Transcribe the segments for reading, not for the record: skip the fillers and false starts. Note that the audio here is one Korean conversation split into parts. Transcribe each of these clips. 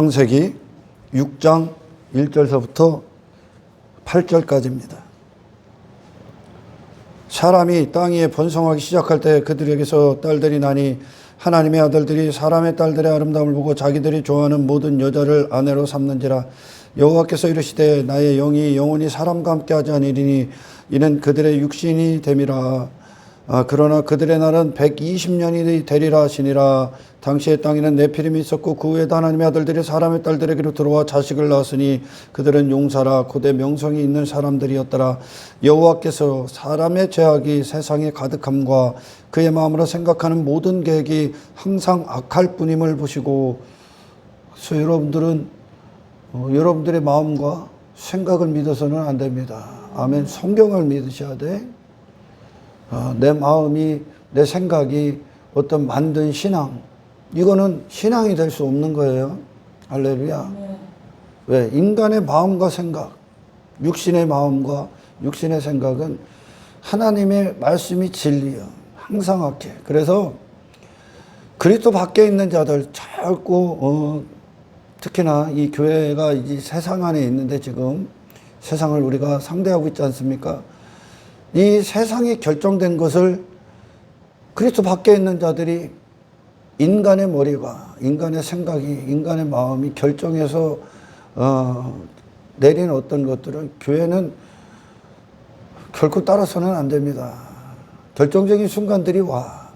창세기 6장 1절서부터 8절까지입니다. 사람이 땅 위에 번성하기 시작할 때 그들에게서 딸들이 나니 하나님의 아들들이 사람의 딸들의 아름다움을 보고 자기들이 좋아하는 모든 여자를 아내로 삼는지라. 여호와께서 이르시되 나의 영이 영원히 사람과 함께 하지 아니리니 이는 그들의 육신이 됨이라. 그러나 그들의 날은 120년이 되리라 하시니라. 당시의 땅에는 네피림이 있었고 그 후에도 하나님의 아들들이 사람의 딸들에게로 들어와 자식을 낳았으니 그들은 용사라 고대 명성이 있는 사람들이었더라. 여호와께서 사람의 죄악이 세상에 가득함과 그의 마음으로 생각하는 모든 계획이 항상 악할 뿐임을 보시고. 그래서 여러분들은 여러분들의 마음과 생각을 믿어서는 안 됩니다. 아멘. 성경을 믿으셔야 돼. 내 마음이, 내 생각이 어떤 만든 신앙, 이거는 신앙이 될 수 없는 거예요. 할렐루야. 왜? 인간의 마음과 생각, 육신의 마음과 육신의 생각은 하나님의 말씀이 진리요. 항상 악해. 그래서 그리스도 밖에 있는 자들, 자꾸 특히나 이 교회가 이 세상 안에 있는데 지금 세상을 우리가 상대하고 있지 않습니까? 이 세상이 결정된 것을 그리스도 밖에 있는 자들이 인간의 머리가, 인간의 생각이, 인간의 마음이 결정해서 내린 어떤 것들을 교회는 결코 따라서는 안 됩니다. 결정적인 순간들이 와.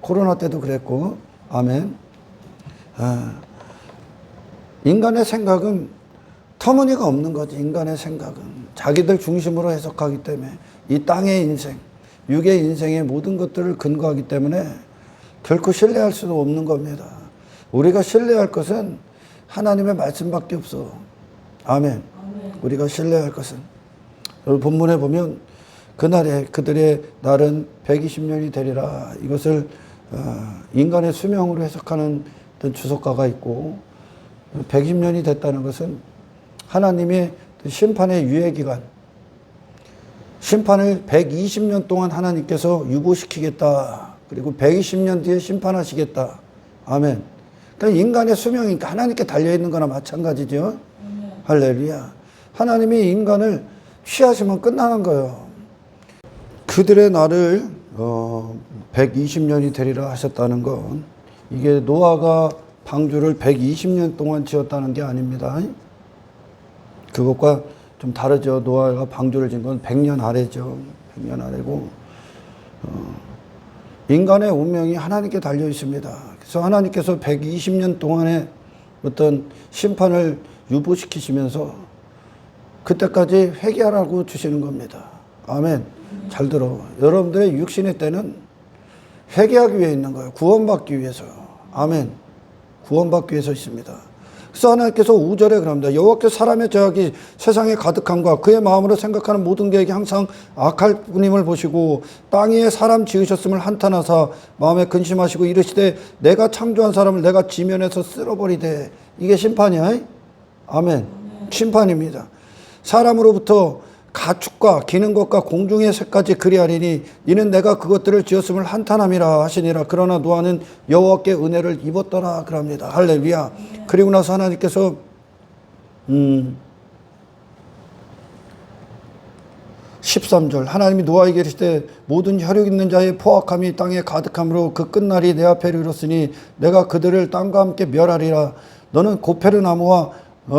코로나 때도 그랬고. 아멘. 인간의 생각은 터무니가 없는 거지. 인간의 생각은 자기들 중심으로 해석하기 때문에 이 땅의 인생, 육의 인생의 모든 것들을 근거하기 때문에 결코 신뢰할 수도 없는 겁니다. 우리가 신뢰할 것은 하나님의 말씀밖에 없어. 아멘. 우리가 신뢰할 것은, 본문에 보면 그날에 그들의 날은 120년이 되리라. 이것을 인간의 수명으로 해석하는 어떤 주석가가 있고, 120년이 됐다는 것은 하나님의 심판의 유예기간, 심판을 120년 동안 하나님께서 유보시키겠다. 그리고 120년 뒤에 심판하시겠다. 아멘. 그러니까 인간의 수명이니까 하나님께 달려있는 거나 마찬가지죠. 할렐루야. 하나님이 인간을 취하시면 끝나는 거예요. 그들의 날을 120년이 되리라 하셨다는 건 이게 노아가 방주를 120년 동안 지었다는 게 아닙니다. 그것과 좀 다르죠. 노아가 방주를 지은 건 100년 아래죠. 100년 아래고 인간의 운명이 하나님께 달려 있습니다. 그래서 하나님께서 120년 동안의 어떤 심판을 유보시키시면서 그때까지 회개하라고 주시는 겁니다. 아멘. 잘 들어. 여러분들의 육신의 때는 회개하기 위해 있는 거예요. 구원받기 위해서. 아멘. 구원받기 위해서 있습니다. 그래서 하나님께서 5절에 그럽니다. 여호와께서 사람의 죄악이 세상에 가득함과 그의 마음으로 생각하는 모든 계획이 항상 악할 뿐임을 보시고 땅 위에 사람 지으셨음을 한탄하사 마음에 근심하시고 이르시되 내가 창조한 사람을 내가 지면에서 쓸어버리되. 이게 심판이야. 아멘. 심판입니다. 사람으로부터 가축과 기는 것과 공중의 새까지 그리하리니 이는 내가 그것들을 지었음을 한탄함이라 하시니라. 그러나 노아는 여호와께 은혜를 입었더라 그럽니다. 할렐루야. 그리고 나서 하나님께서 13절 하나님이 노아에게 이르시되 모든 혈육 있는 자의 포악함이 땅에 가득함으로 그 끝날이 내 앞에 이르렀으니 내가 그들을 땅과 함께 멸하리라. 너는 고페르 나무와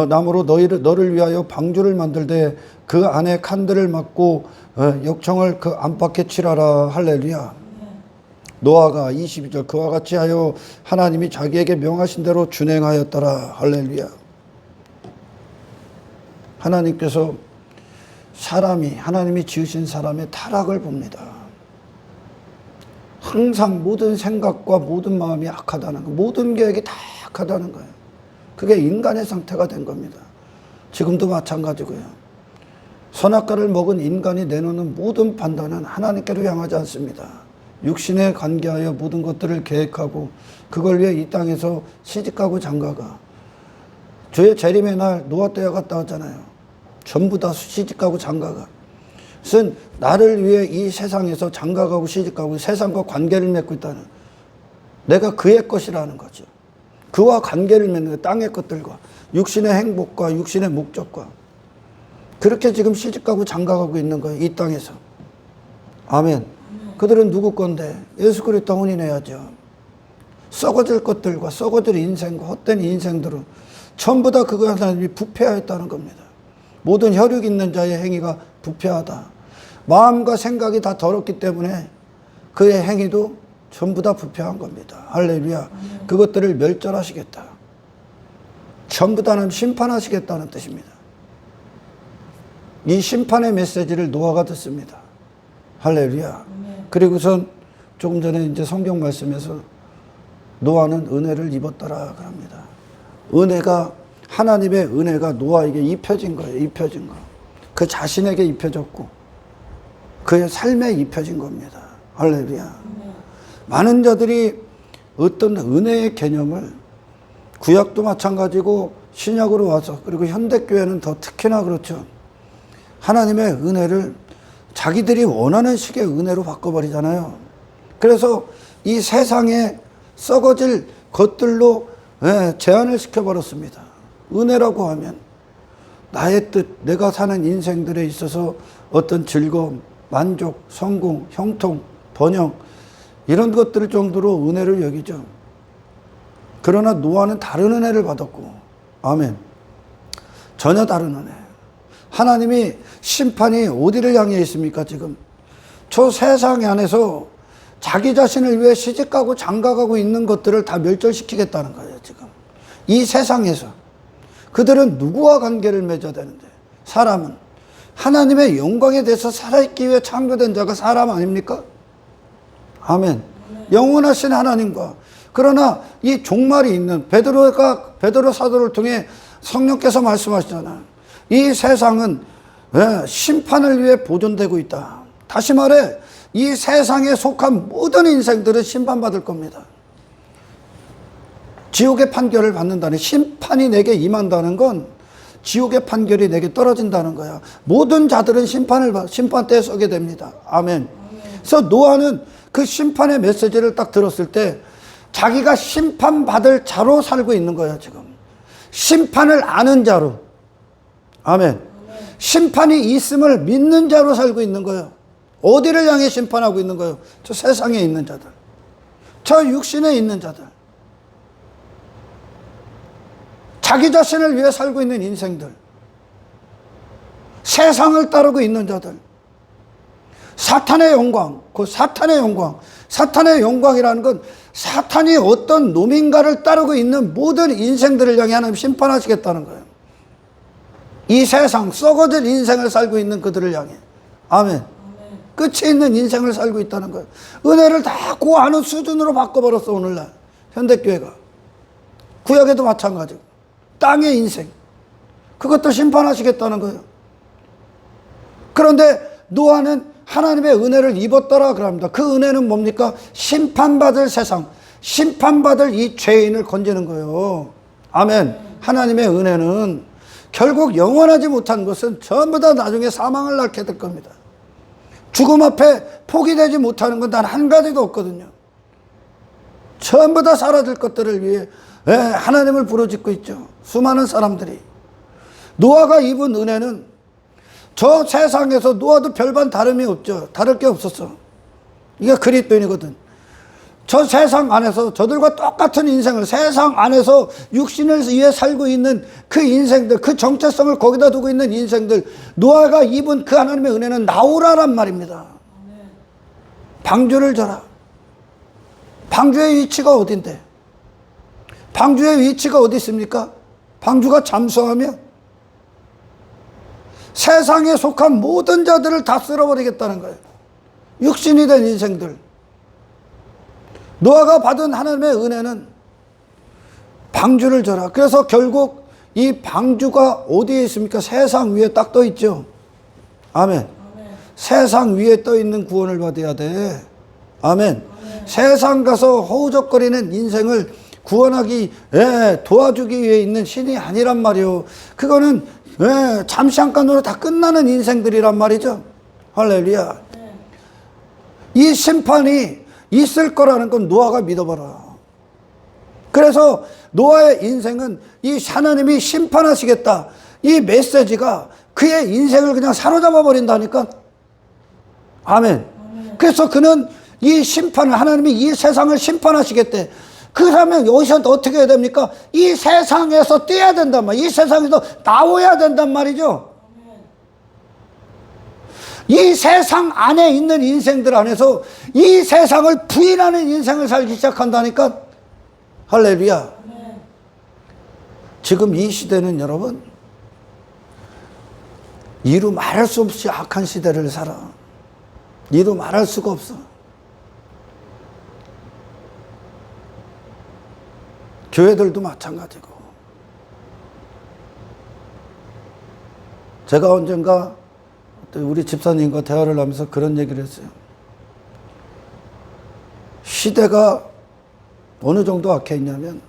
나무로 너를 위하여 방주를 만들되 그 안에 칸들을 막고 역청을 그 안팎에 칠하라. 할렐루야. 노아가 22절 그와 같이 하여 하나님이 자기에게 명하신 대로 준행하였더라. 할렐루야. 하나님께서 하나님이 지으신 사람의 타락을 봅니다. 항상 모든 생각과 모든 마음이 악하다는 거, 모든 계획이 다 악하다는 거예요. 그게 인간의 상태가 된 겁니다. 지금도 마찬가지고요. 선악과를 먹은 인간이 내놓는 모든 판단은 하나님께로 향하지 않습니다. 육신에 관계하여 모든 것들을 계획하고 그걸 위해 이 땅에서 시집가고 장가가. 주의 재림의 날 노아 때와 갔다 왔잖아요. 전부 다 시집가고 장가가. 그것은 나를 위해 이 세상에서 장가가고 시집가고 세상과 관계를 맺고 있다는, 내가 그의 것이라는 거죠. 그와 관계를 맺는 거예요. 땅의 것들과 육신의 행복과 육신의 목적과. 그렇게 지금 시집가고 장가가고 있는 거예요. 이 땅에서. 아멘. 그들은 누구 건데? 예수 그리스도 혼인해야죠. 썩어질 것들과 썩어질 인생과 헛된 인생들은 전부 다 그거 하나님이 부패하였다는 겁니다. 모든 혈육 있는 자의 행위가 부패하다. 마음과 생각이 다 더럽기 때문에 그의 행위도 전부 다 부패한 겁니다. 할렐루야. 그것들을 멸절하시겠다. 전부 다는 심판하시겠다는 뜻입니다. 이 심판의 메시지를 노아가 듣습니다. 할렐루야. 그리고선 조금 전에 이제 성경 말씀에서 노아는 은혜를 입었더라 그럽니다. 은혜가, 하나님의 은혜가 노아에게 입혀진 거예요. 입혀진 거. 그 자신에게 입혀졌고 그의 삶에 입혀진 겁니다. 할렐루야. 많은 자들이 어떤 은혜의 개념을, 구약도 마찬가지고 신약으로 와서, 그리고 현대교회는 더 특히나 그렇죠. 하나님의 은혜를 자기들이 원하는 식의 은혜로 바꿔버리잖아요. 그래서 이 세상에 썩어질 것들로 제한을 시켜버렸습니다. 은혜라고 하면 나의 뜻, 내가 사는 인생들에 있어서 어떤 즐거움, 만족, 성공, 형통, 번영, 이런 것들 정도로 은혜를 여기죠. 그러나 노아는 다른 은혜를 받았고, 아멘. 전혀 다른 은혜. 하나님이 심판이 어디를 향해 있습니까, 지금? 저 세상 안에서 자기 자신을 위해 시집가고 장가가고 있는 것들을 다 멸절시키겠다는 거예요, 지금. 이 세상에서. 그들은 누구와 관계를 맺어야 되는데? 사람은. 하나님의 영광에 대해서 살아있기 위해 창조된 자가 사람 아닙니까? 아멘. 영원하신 하나님과. 그러나 이 종말이 있는 베드로 사도를 통해 성령께서 말씀하시잖아요. 이 세상은 심판을 위해 보존되고 있다. 다시 말해 이 세상에 속한 모든 인생들은 심판받을 겁니다. 지옥의 판결을 받는다는, 심판이 내게 임한다는 건 지옥의 판결이 내게 떨어진다는 거야. 모든 자들은 심판대에 서게 됩니다. 아멘. 그래서 노아는 그 심판의 메시지를 딱 들었을 때 자기가 심판받을 자로 살고 있는 거예요, 지금. 심판을 아는 자로. 아멘. 심판이 있음을 믿는 자로 살고 있는 거예요. 어디를 향해 심판하고 있는 거예요? 저 세상에 있는 자들. 저 육신에 있는 자들. 자기 자신을 위해 살고 있는 인생들. 세상을 따르고 있는 자들. 사탄의 영광, 그 사탄의 영광. 사탄의 영광이라는 건 사탄이 어떤 놈인가를 따르고 있는 모든 인생들을 향해 하나님 심판하시겠다는 거예요. 이 세상 썩어질 인생을 살고 있는 그들을 향해. 아멘. 끝이 있는 인생을 살고 있다는 거예요. 은혜를 다 고하는 수준으로 바꿔버렸어, 오늘날 현대교회가. 구약에도 마찬가지고. 땅의 인생, 그것도 심판하시겠다는 거예요. 그런데 노아는 하나님의 은혜를 입었더라 그럽니다. 그 은혜는 뭡니까? 심판받을 세상, 심판받을 이 죄인을 건지는 거예요. 아멘. 하나님의 은혜는 결국 영원하지 못한 것은 전부 다 나중에 사망을 낳게 될 겁니다. 죽음 앞에 포기되지 못하는 건 단 한 가지도 없거든요. 전부 다 사라질 것들을 위해 하나님을 부르짖고 있죠. 수많은 사람들이. 노아가 입은 은혜는 저 세상에서 노아도 별반 다름이 없죠. 다를 게 없었어. 이게 그리스도인이거든. 저 세상 안에서 저들과 똑같은 인생을, 세상 안에서 육신을 위해 살고 있는 그 인생들, 그 정체성을 거기다 두고 있는 인생들, 노아가 입은 그 하나님의 은혜는 나오라란 말입니다. 방주를 져라. 방주의 위치가 어딘데? 방주의 위치가 어디 있습니까? 방주가 잠수하면 세상에 속한 모든 자들을 다 쓸어버리겠다는 거예요. 육신이 된 인생들. 노아가 받은 하나님의 은혜는 방주를 져라. 그래서 결국 이 방주가 어디에 있습니까? 세상 위에 딱 떠 있죠. 아멘. 아멘. 세상 위에 떠 있는 구원을 받아야 돼. 아멘. 아멘. 세상 가서 허우적거리는 인생을 구원하기, 도와주기 위해 있는 신이 아니란 말이요. 그거는 잠시 한간으로 다 끝나는 인생들이란 말이죠. 할렐루야. 이 심판이 있을 거라는 건 노아가 믿어봐라. 그래서 노아의 인생은 이 하나님이 심판하시겠다, 이 메시지가 그의 인생을 그냥 사로잡아 버린다니까. 아멘. 그래서 그는 이 심판을, 하나님이 이 세상을 심판하시겠대. 그러면 여기서 어떻게 해야 됩니까? 이 세상에서 뛰어야 된단 말이에요. 이 세상에서 나와야 된단 말이죠. 이 세상 안에 있는 인생들 안에서 이 세상을 부인하는 인생을 살기 시작한다니까. 할렐루야. 지금 이 시대는 여러분, 이루 말할 수 없이 악한 시대를 살아. 이루 말할 수가 없어. 교회들도 마찬가지고. 제가 언젠가 우리 집사님과 대화를 하면서 그런 얘기를 했어요. 시대가 어느 정도 악해있냐면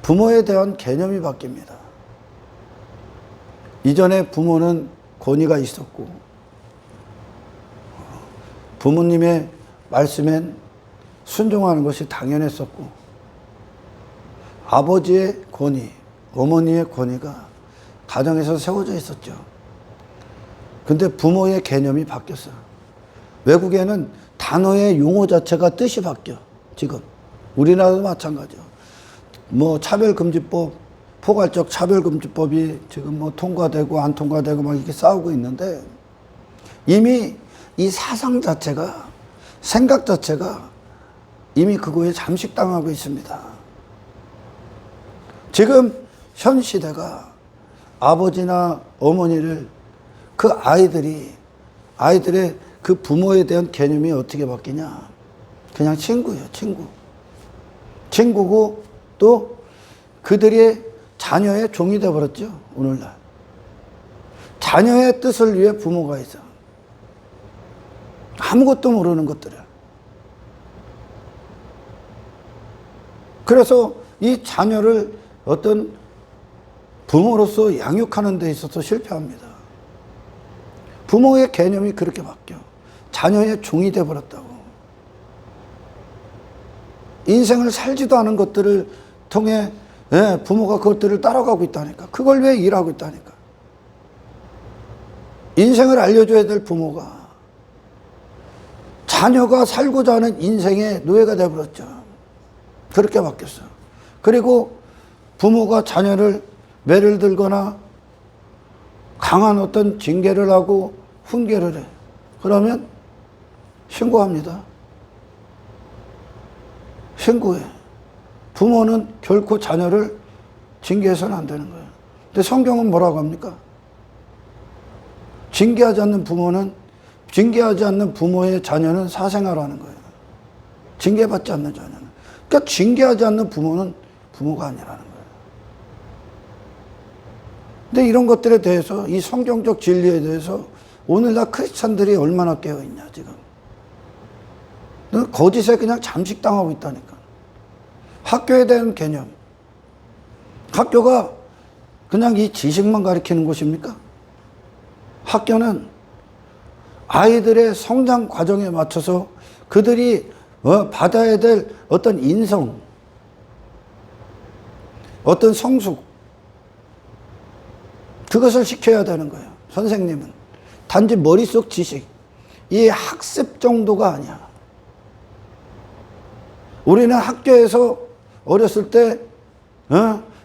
부모에 대한 개념이 바뀝니다. 이전에 부모는 권위가 있었고 부모님의 말씀엔 순종하는 것이 당연했었고 아버지의 권위, 어머니의 권위가 가정에서 세워져 있었죠. 근데 부모의 개념이 바뀌었어요. 외국에는 단어의 용어 자체가 뜻이 바뀌어. 지금 우리나라도 마찬가지요. 뭐 차별금지법, 포괄적 차별금지법이 지금 뭐 통과되고 안 통과되고 막 이렇게 싸우고 있는데 이미 이 사상 자체가, 생각 자체가 이미 그거에 잠식당하고 있습니다. 지금 현 시대가 아버지나 어머니를 그 아이들의 그 부모에 대한 개념이 어떻게 바뀌냐? 그냥 친구예요, 친구. 친구고 또 그들의 자녀의 종이 되어버렸죠, 오늘날. 자녀의 뜻을 위해 부모가 있어. 아무것도 모르는 것들을. 그래서 이 자녀를 어떤 부모로서 양육하는 데 있어서 실패합니다. 부모의 개념이 그렇게 바뀌어. 자녀의 종이 되어버렸다고. 인생을 살지도 않은 것들을 통해 부모가 그것들을 따라가고 있다니까. 그걸 위해 일하고 있다니까. 인생을 알려줘야 될 부모가 자녀가 살고자 하는 인생의 노예가 되어버렸죠. 그렇게 바뀌었어. 그리고 부모가 자녀를 매를 들거나 강한 어떤 징계를 하고 훈계를 해. 그러면 신고합니다. 신고해. 부모는 결코 자녀를 징계해서는 안 되는 거예요. 근데 성경은 뭐라고 합니까? 징계하지 않는 부모의 자녀는 사생아라는 거예요. 징계받지 않는 자녀는. 그러니까 징계하지 않는 부모는 부모가 아니라는 거예요. 근데 이런 것들에 대해서, 이 성경적 진리에 대해서 오늘날 크리스찬들이 얼마나 깨어있냐, 지금. 거짓에 그냥 잠식당하고 있다니까. 학교에 대한 개념. 학교가 그냥 이 지식만 가르치는 곳입니까? 학교는 아이들의 성장 과정에 맞춰서 그들이 받아야 될 어떤 인성, 어떤 성숙, 그것을 시켜야 되는 거예요. 선생님은. 단지 머릿속 지식, 이 학습 정도가 아니야. 우리는 학교에서 어렸을 때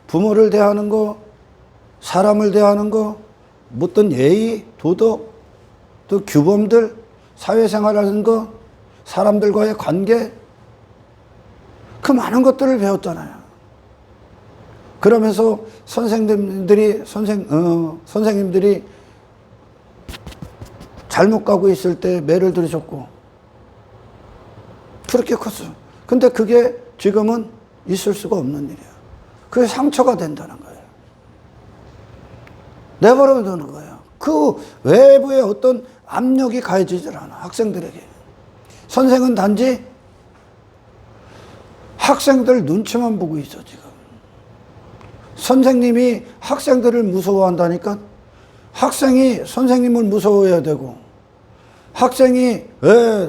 부모를 대하는 거, 사람을 대하는 거, 어떤 예의, 도덕, 또 규범들, 사회생활하는 거, 사람들과의 관계, 그 많은 것들을 배웠잖아요. 그러면서 선생님들이 잘못 가고 있을 때 매를 들으셨고, 그렇게 컸어. 근데 그게 지금은 있을 수가 없는 일이야. 그게 상처가 된다는 거예요. 내버려 두는 거예요. 그 외부의 어떤 압력이 가해지질 않아, 학생들에게. 선생은 단지 학생들 눈치만 보고 있어, 지금. 선생님이 학생들을 무서워한다니까? 학생이 선생님을 무서워해야 되고, 학생이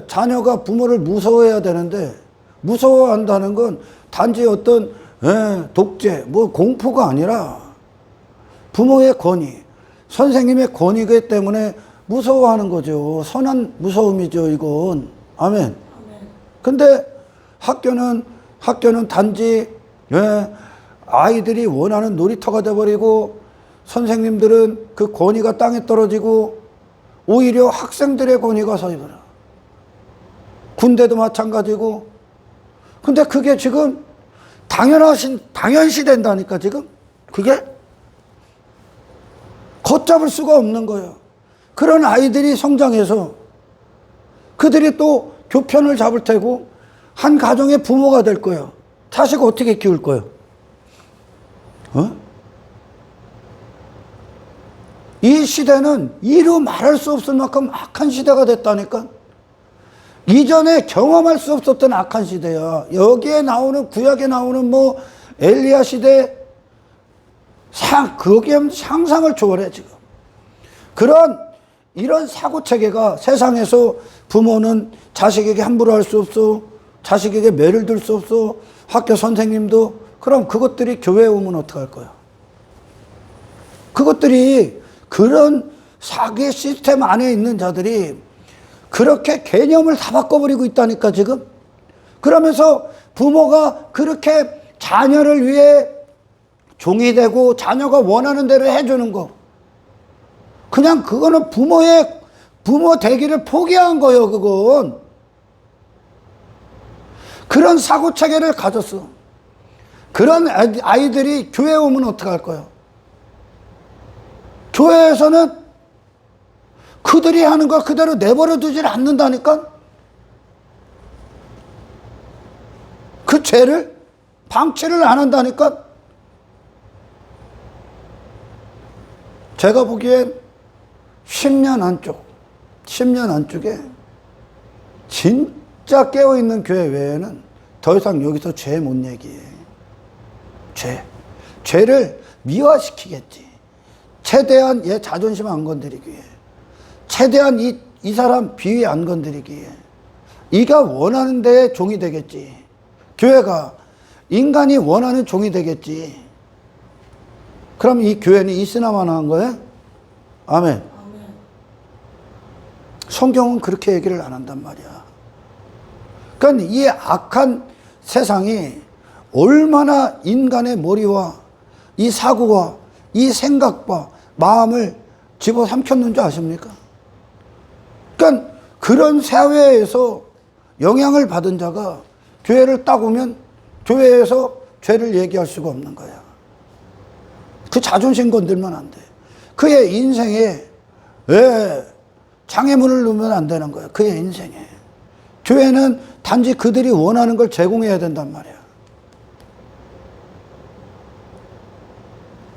자녀가 부모를 무서워해야 되는데, 무서워한다는 건 단지 어떤 독재, 뭐 공포가 아니라 부모의 권위, 선생님의 권위이기 때문에 무서워하는 거죠. 선한 무서움이죠, 이건. 아멘. 근데 학교는 단지 아이들이 원하는 놀이터가 돼버리고 선생님들은 그 권위가 땅에 떨어지고 오히려 학생들의 권위가 서입어요. 군대도 마찬가지고. 근데 그게 지금 당연시 된다니까, 지금. 그게 걷잡을 수가 없는 거예요. 그런 아이들이 성장해서 그들이 또 교편을 잡을 테고 한 가정의 부모가 될 거예요. 자식 어떻게 키울 거예요? 이 시대는 이루 말할 수 없을 만큼 악한 시대가 됐다니까. 이전에 경험할 수 없었던 악한 시대야. 여기에 나오는, 구약에 나오는 뭐 엘리야 시대, 거기에 상상을 초월해 지금. 이런 사고 체계가 세상에서 부모는 자식에게 함부로 할 수 없어, 자식에게 매를 들 수 없어, 학교 선생님도. 그럼 그것들이 교회에 오면 어떡할 거야? 그것들이 그런 사기의 시스템 안에 있는 자들이 그렇게 개념을 다 바꿔버리고 있다니까, 지금. 그러면서 부모가 그렇게 자녀를 위해 종이 되고 자녀가 원하는 대로 해주는 거. 그냥 그거는 부모 되기를 포기한 거예요, 그건. 그런 사고체계를 가졌어. 그런 아이들이 교회에 오면 어떡할 거예요? 교회에서는 그들이 하는 거 그대로 내버려 두질 않는다니까? 그 죄를 방치를 안 한다니까? 제가 보기엔 10년 안쪽에 진짜 깨어있는 교회 외에는 더 이상 여기서 죄 못 얘기해. 죄를 미화시키겠지. 최대한 얘 자존심 안 건드리기 위해. 최대한 이 사람 비위 안 건드리기 위해. 이가 원하는 데에 종이 되겠지. 교회가 인간이 원하는 종이 되겠지. 그럼 이 교회는 있으나마나 한 거예요? 아멘. 성경은 그렇게 얘기를 안 한단 말이야. 그러니까 이 악한 세상이 얼마나 인간의 머리와 이 사고와 이 생각과 마음을 집어삼켰는 줄 아십니까? 그러니까 그런 사회에서 영향을 받은 자가 교회를 딱 오면 교회에서 죄를 얘기할 수가 없는 거야. 그 자존심 건들면 안 돼. 그의 인생에 장애물을 놓으면 안 되는 거야. 그의 인생에. 교회는 단지 그들이 원하는 걸 제공해야 된단 말이야.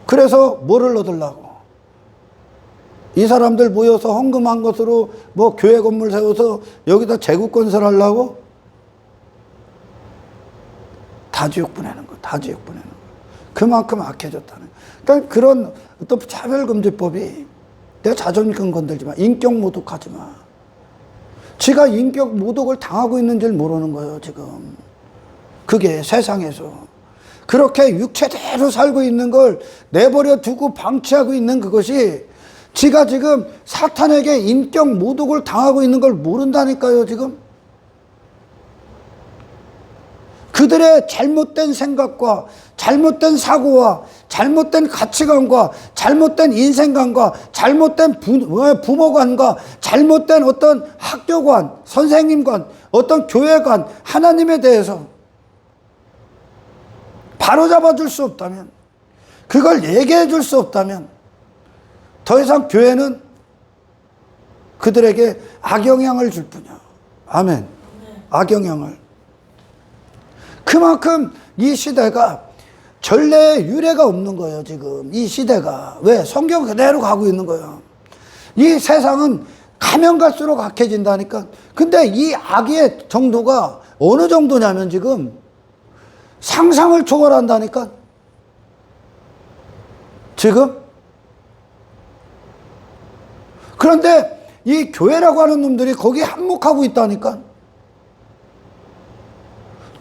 그래서 뭐를 얻으려고? 이 사람들 모여서 헌금한 것으로 뭐 교회 건물 세워서 여기다 제국 건설하려고? 다 지옥 보내는 거, 다 지옥 보내는 거. 그만큼 악해졌다는 거야. 그러니까 그런 어떤 차별금지법이 내 자존심 건들지 마. 인격 모독하지 마. 지가 인격 모독을 당하고 있는 줄 모르는 거예요, 지금. 그게 세상에서. 그렇게 육체대로 살고 있는 걸 내버려 두고 방치하고 있는 그것이 지가 지금 사탄에게 인격 모독을 당하고 있는 걸 모른다니까요, 지금. 그들의 잘못된 생각과 잘못된 사고와 잘못된 가치관과 잘못된 인생관과 잘못된 부모관과 잘못된 어떤 학교관, 선생님관, 어떤 교회관, 하나님에 대해서 바로잡아 줄 수 없다면, 그걸 얘기해 줄 수 없다면 더 이상 교회는 그들에게 악영향을 줄 뿐이야. 아멘. 악영향을. 그만큼 이 시대가 전례의 유례가 없는 거예요, 지금. 이 시대가. 왜? 성경 그대로 가고 있는 거예요. 이 세상은 가면 갈수록 악해진다니까. 근데 이 악의 정도가 어느 정도냐면 지금 상상을 초월한다니까. 지금. 그런데 이 교회라고 하는 놈들이 거기에 한몫하고 있다니까.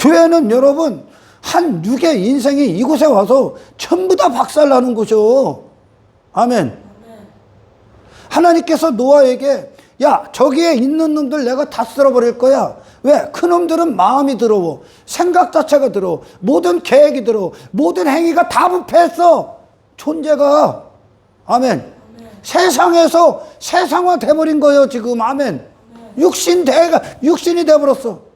교회는 여러분 한 육의 인생이 이곳에 와서 전부 다 박살나는 곳이요. 아멘. 하나님께서 노아에게 야 저기에 있는 놈들 내가 다 쓸어버릴 거야. 왜? 그 놈들은 마음이 더러워, 생각 자체가 더러워, 모든 계획이 더러워, 모든 행위가 다 부패했어. 존재가. 아멘. 세상에서 세상화 돼버린 거예요 지금. 아멘. 육신이 돼버렸어.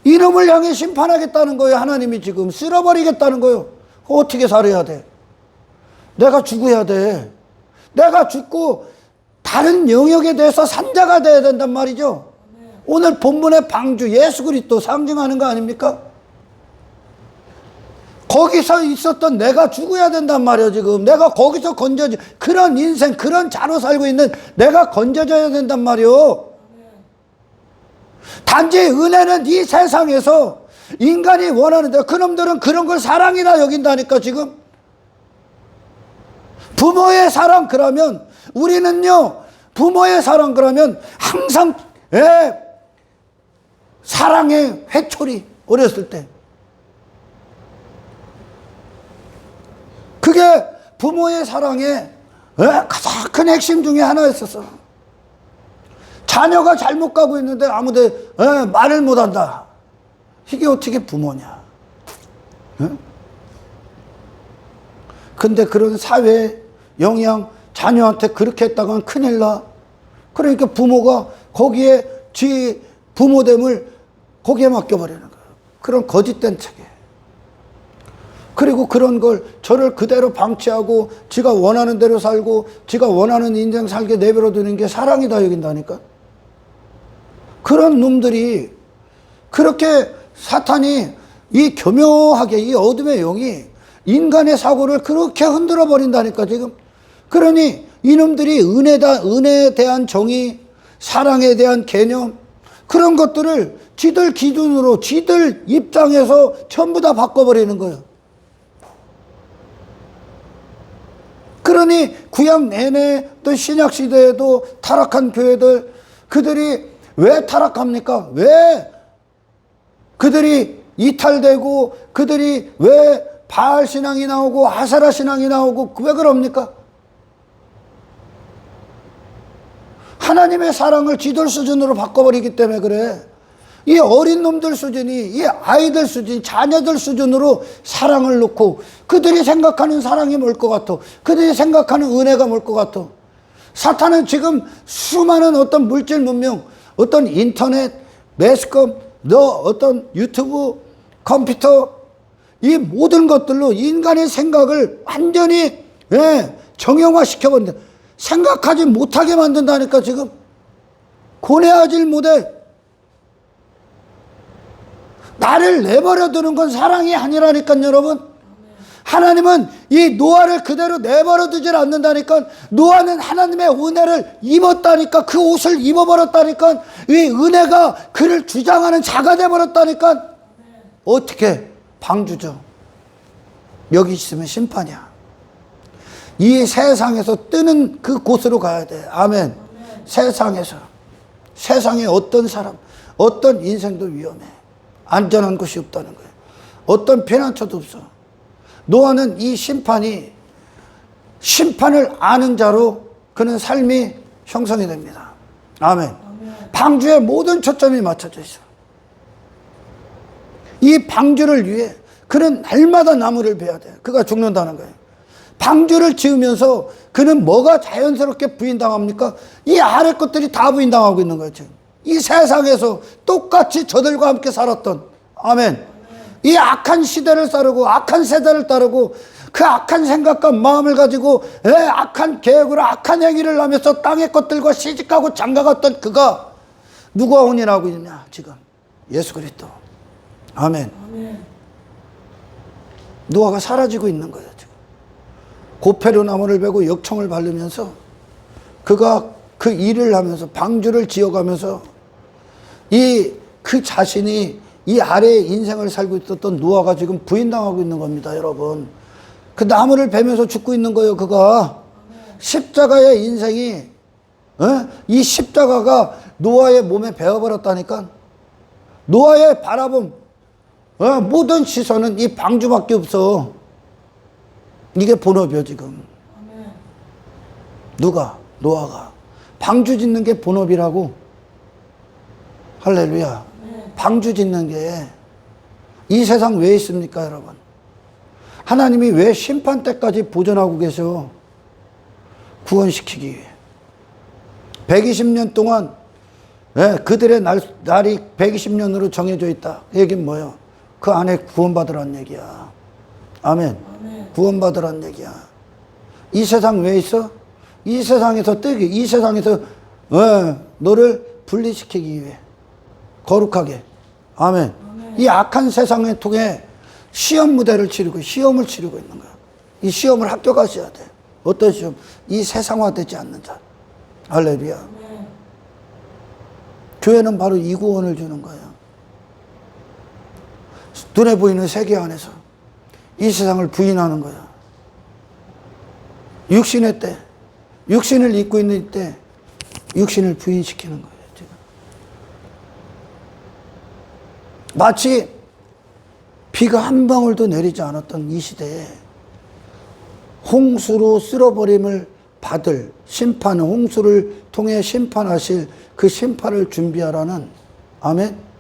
이놈을 향해 심판하겠다는 거예요. 하나님이 지금 쓸어버리겠다는 거예요. 어떻게 살아야 돼? 내가 죽어야 돼. 내가 죽고 다른 영역에 대해서 산자가 돼야 된단 말이죠. 오늘 본문의 방주 예수 그리스도 상징하는 거 아닙니까? 거기서 있었던 내가 죽어야 된단 말이에요 지금. 내가 거기서 건져져, 그런 인생, 그런 자로 살고 있는 내가 건져져야 된단 말이에요. 단지 은혜는 이 세상에서 인간이 원하는데 그놈들은 그런 걸 사랑이라 여긴다니까 지금. 부모의 사랑 그러면, 우리는요 부모의 사랑 그러면 항상 사랑의 회초리. 어렸을 때 그게 부모의 사랑의 가장 큰 핵심 중에 하나였었어. 자녀가 잘못 가고 있는데 아무데 말을 못한다. 이게 어떻게 부모냐. 근데 그런 사회의 영향, 자녀한테 그렇게 했다간 큰일 나. 그러니까 부모가 거기에 지 부모됨을 거기에 맡겨버리는 거예요. 그런 거짓된 체계. 그리고 그런 걸 저를 그대로 방치하고 지가 원하는 대로 살고 지가 원하는 인생 살게 내버려 두는 게 사랑이다 여긴다니까. 그런 놈들이 그렇게 사탄이 이 교묘하게 이 어둠의 영이 인간의 사고를 그렇게 흔들어 버린다니까 지금. 그러니 이놈들이 은혜에 대한 정의, 사랑에 대한 개념, 그런 것들을 지들 기준으로 지들 입장에서 전부 다 바꿔버리는 거예요. 그러니 구약 내내 또 신약 시대에도 타락한 교회들, 그들이 왜 타락합니까? 왜 그들이 이탈되고 그들이 왜 바알 신앙이 나오고 아세라 신앙이 나오고 왜 그럽니까? 하나님의 사랑을 지들 수준으로 바꿔버리기 때문에 그래. 이 어린 놈들 수준이, 이 아이들 수준, 자녀들 수준으로 사랑을 놓고 그들이 생각하는 사랑이 뭘 것 같아? 그들이 생각하는 은혜가 뭘 것 같아? 사탄은 지금 수많은 어떤 물질 문명, 어떤 인터넷, 매스컴, 어떤 유튜브, 컴퓨터, 이 모든 것들로 인간의 생각을 완전히 정형화시켜버린다. 생각하지 못하게 만든다니까 지금. 고뇌하질 못해. 나를 내버려 두는 건 사랑이 아니라니까 여러분. 하나님은 이 노아를 그대로 내버려 두질 않는다니까. 노아는 하나님의 은혜를 입었다니까. 그 옷을 입어버렸다니까. 이 은혜가 그를 주장하는 자가 돼버렸다니까. 어떻게? 방주죠. 여기 있으면 심판이야. 이 세상에서 뜨는 그 곳으로 가야 돼. 아멘. 세상에서. 세상에 어떤 사람, 어떤 인생도 위험해. 안전한 곳이 없다는 거예요. 어떤 피난처도 없어. 노아는 이 심판을 아는 자로 그는 삶이 형성이 됩니다. 아멘. 방주에 모든 초점이 맞춰져 있어. 이 방주를 위해 그는 날마다 나무를 베야 돼. 그가 죽는다는 거예요. 방주를 지으면서 그는 뭐가 자연스럽게 부인당합니까? 이 아래 것들이 다 부인당하고 있는 거예요. 지금. 이 세상에서 똑같이 저들과 함께 살았던, 아멘. 이 악한 시대를 따르고 악한 세대를 따르고 그 악한 생각과 마음을 가지고 악한 계획으로 악한 행위를 하면서 땅의 것들과 시집가고 장가갔던 그가 누가 혼인하고 있느냐 지금? 예수 그리스도. 아멘. 노아가 사라지고 있는 거예요 지금. 고페르 나무를 베고 역청을 바르면서 그가 그 일을 하면서 방주를 지어가면서 그 자신이 이 아래의 인생을 살고 있었던 노아가 지금 부인당하고 있는 겁니다, 여러분. 그 나무를 베면서 죽고 있는 거예요, 그가. 십자가의 인생이, 이 십자가가 노아의 몸에 베어버렸다니까. 노아의 바라봄, 모든 시선은 이 방주밖에 없어. 이게 본업이야 지금. 누가? 노아가. 방주 짓는 게 본업이라고. 할렐루야. 방주 짓는 게 이 세상 왜 있습니까 여러분? 하나님이 왜 심판 때까지 보존하고 계셔? 구원시키기 위해. 120년 동안 그들의 날이 120년으로 정해져 있다. 그 얘기는 뭐예요? 그 안에 구원받으란 얘기야. 아멘. 구원받으란 얘기야. 이 세상 왜 있어? 이 세상에서 이 세상에서 너를 분리시키기 위해. 거룩하게. 아멘. 이 악한 세상을 통해 시험 무대를 치르고 시험을 치르고 있는 거야. 이 시험을 합격하셔야 돼. 어떤 시험? 이 세상화되지 않는 자. 할렐루야. 교회는 바로 이 구원을 주는 거예요. 눈에 보이는 세계 안에서 이 세상을 부인하는 거야. 육신의 때, 육신을 입고 있는 때 육신을 부인시키는 거예요. 지금. 마치 비가 한 방울도 내리지 않았던 이 시대에 홍수로 쓸어버림을 받을 심판, 홍수를 통해 심판하실 그 심판을 준비하라는, 아멘.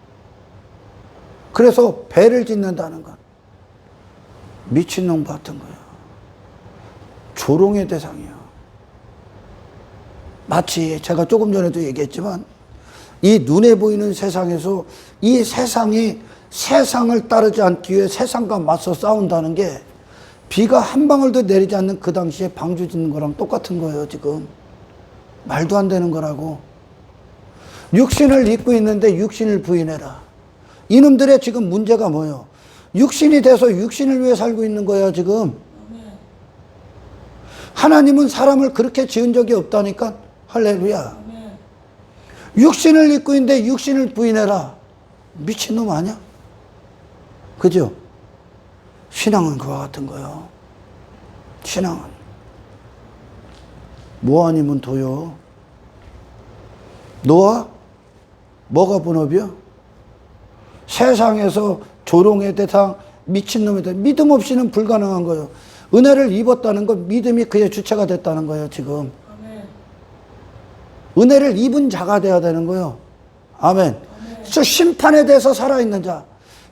그래서 배를 짓는다는 건 미친놈 같은 거예요. 조롱의 대상이에요. 마치 제가 조금 전에도 얘기했지만 이 눈에 보이는 세상에서 이 세상이 세상을 따르지 않기 위해 세상과 맞서 싸운다는 게 비가 한 방울도 내리지 않는 그 당시에 방주 짓는 거랑 똑같은 거예요, 지금. 말도 안 되는 거라고. 육신을 입고 있는데 육신을 부인해라. 이놈들의 지금 문제가 뭐예요? 육신이 돼서 육신을 위해 살고 있는 거야, 지금. 하나님은 사람을 그렇게 지은 적이 없다니까. 할렐루야. 육신을 입고 있는데 육신을 부인해라. 미친놈 아니야? 그죠? 신앙은 그와 같은 거예요. 신앙은 뭐 아니면 도요. 노아? 뭐가 본업이야? 세상에서 조롱의 대상, 미친놈의 대상, 믿음 없이는 불가능한 거예요. 은혜를 입었다는 건 믿음이 그의 주체가 됐다는 거예요, 지금. 아멘. 은혜를 입은 자가 돼야 되는 거예요. 아멘. 아멘. 저 심판에 대해서 살아있는 자.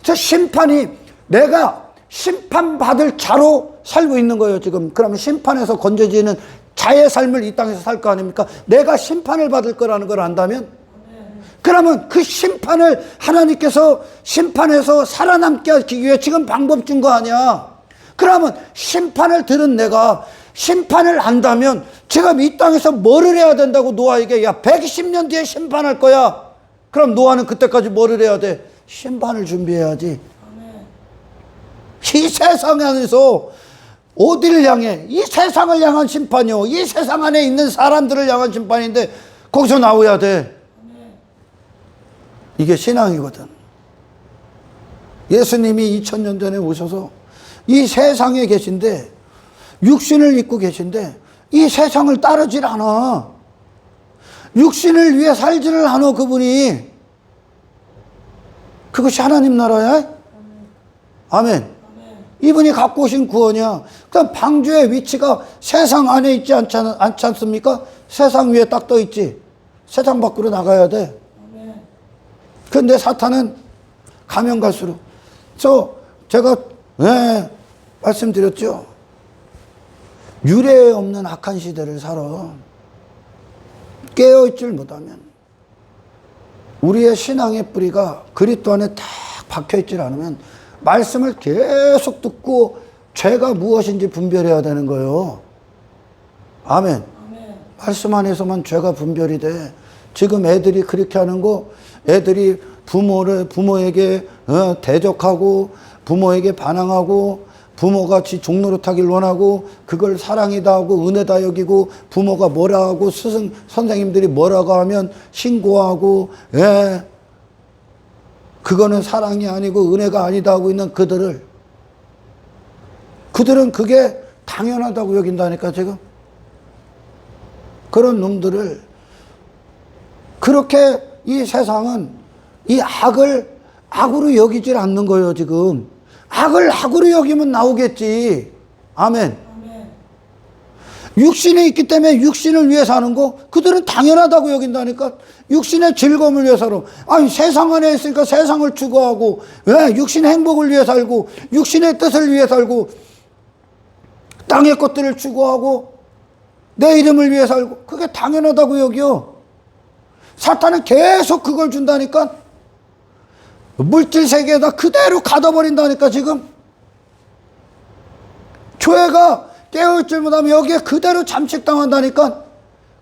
저 심판이 내가 심판받을 자로 살고 있는 거예요, 지금. 그러면 심판에서 건져지는 자의 삶을 이 땅에서 살 거 아닙니까? 내가 심판을 받을 거라는 걸 안다면? 그러면 그 심판을 하나님께서 심판에서 살아남게 하기 위해 지금 방법 준 거 아니야? 그러면 심판을 들은 내가 심판을 안다면 지금 이 땅에서 뭐를 해야 된다고 노아에게, 야, 120년 뒤에 심판할 거야. 그럼 노아는 그때까지 뭐를 해야 돼? 심판을 준비해야지. 이 세상 안에서 어디를 향해? 이 세상을 향한 심판이요. 이 세상 안에 있는 사람들을 향한 심판인데 거기서 나와야 돼. 이게 신앙이거든. 예수님이 2000년 전에 오셔서 이 세상에 계신데 육신을 입고 계신데 이 세상을 따르질 않아. 육신을 위해 살지를 않아, 그분이. 그것이 하나님 나라야? 아멘. 이분이 갖고 오신 구원이야. 그럼 방주의 위치가 세상 안에 있지 않지 않습니까? 세상 위에 딱 떠 있지. 세상 밖으로 나가야 돼. 그런데 사탄은 가면 갈수록 제가 말씀드렸죠. 유례 없는 악한 시대를 살아. 깨어있질 못하면 우리의 신앙의 뿌리가 그리스도 안에 딱 박혀있질 않으면 말씀을 계속 듣고 죄가 무엇인지 분별해야 되는 거예요. 아멘. 말씀 안에서만 죄가 분별이 돼. 지금 애들이 그렇게 하는 거, 애들이 부모에게 대적하고 부모에게 반항하고 부모가 지 종노릇하길 원하고 그걸 사랑이다 하고 은혜다 여기고 부모가 뭐라 하고 선생님들이 뭐라고 하면 신고하고, 그거는 사랑이 아니고 은혜가 아니다 하고 있는 그들은 그게 당연하다고 여긴다니까, 지금. 그런 놈들을, 그렇게 이 세상은 이 악을 악으로 여기질 않는 거예요, 지금. 악을 악으로 여기면 나오겠지. 아멘. 육신이 있기 때문에 육신을 위해 사는 거 그들은 당연하다고 여긴다니까. 육신의 즐거움을 위해 살아. 아니 세상 안에 있으니까 세상을 추구하고, 왜 육신의 행복을 위해 살고 육신의 뜻을 위해 살고 땅의 것들을 추구하고 내 이름을 위해 살고, 그게 당연하다고 여겨. 사탄은 계속 그걸 준다니까. 물질 세계에다 그대로 가둬버린다니까. 지금 교회가 깨어있질 못하면 여기에 그대로 잠식당한다니까.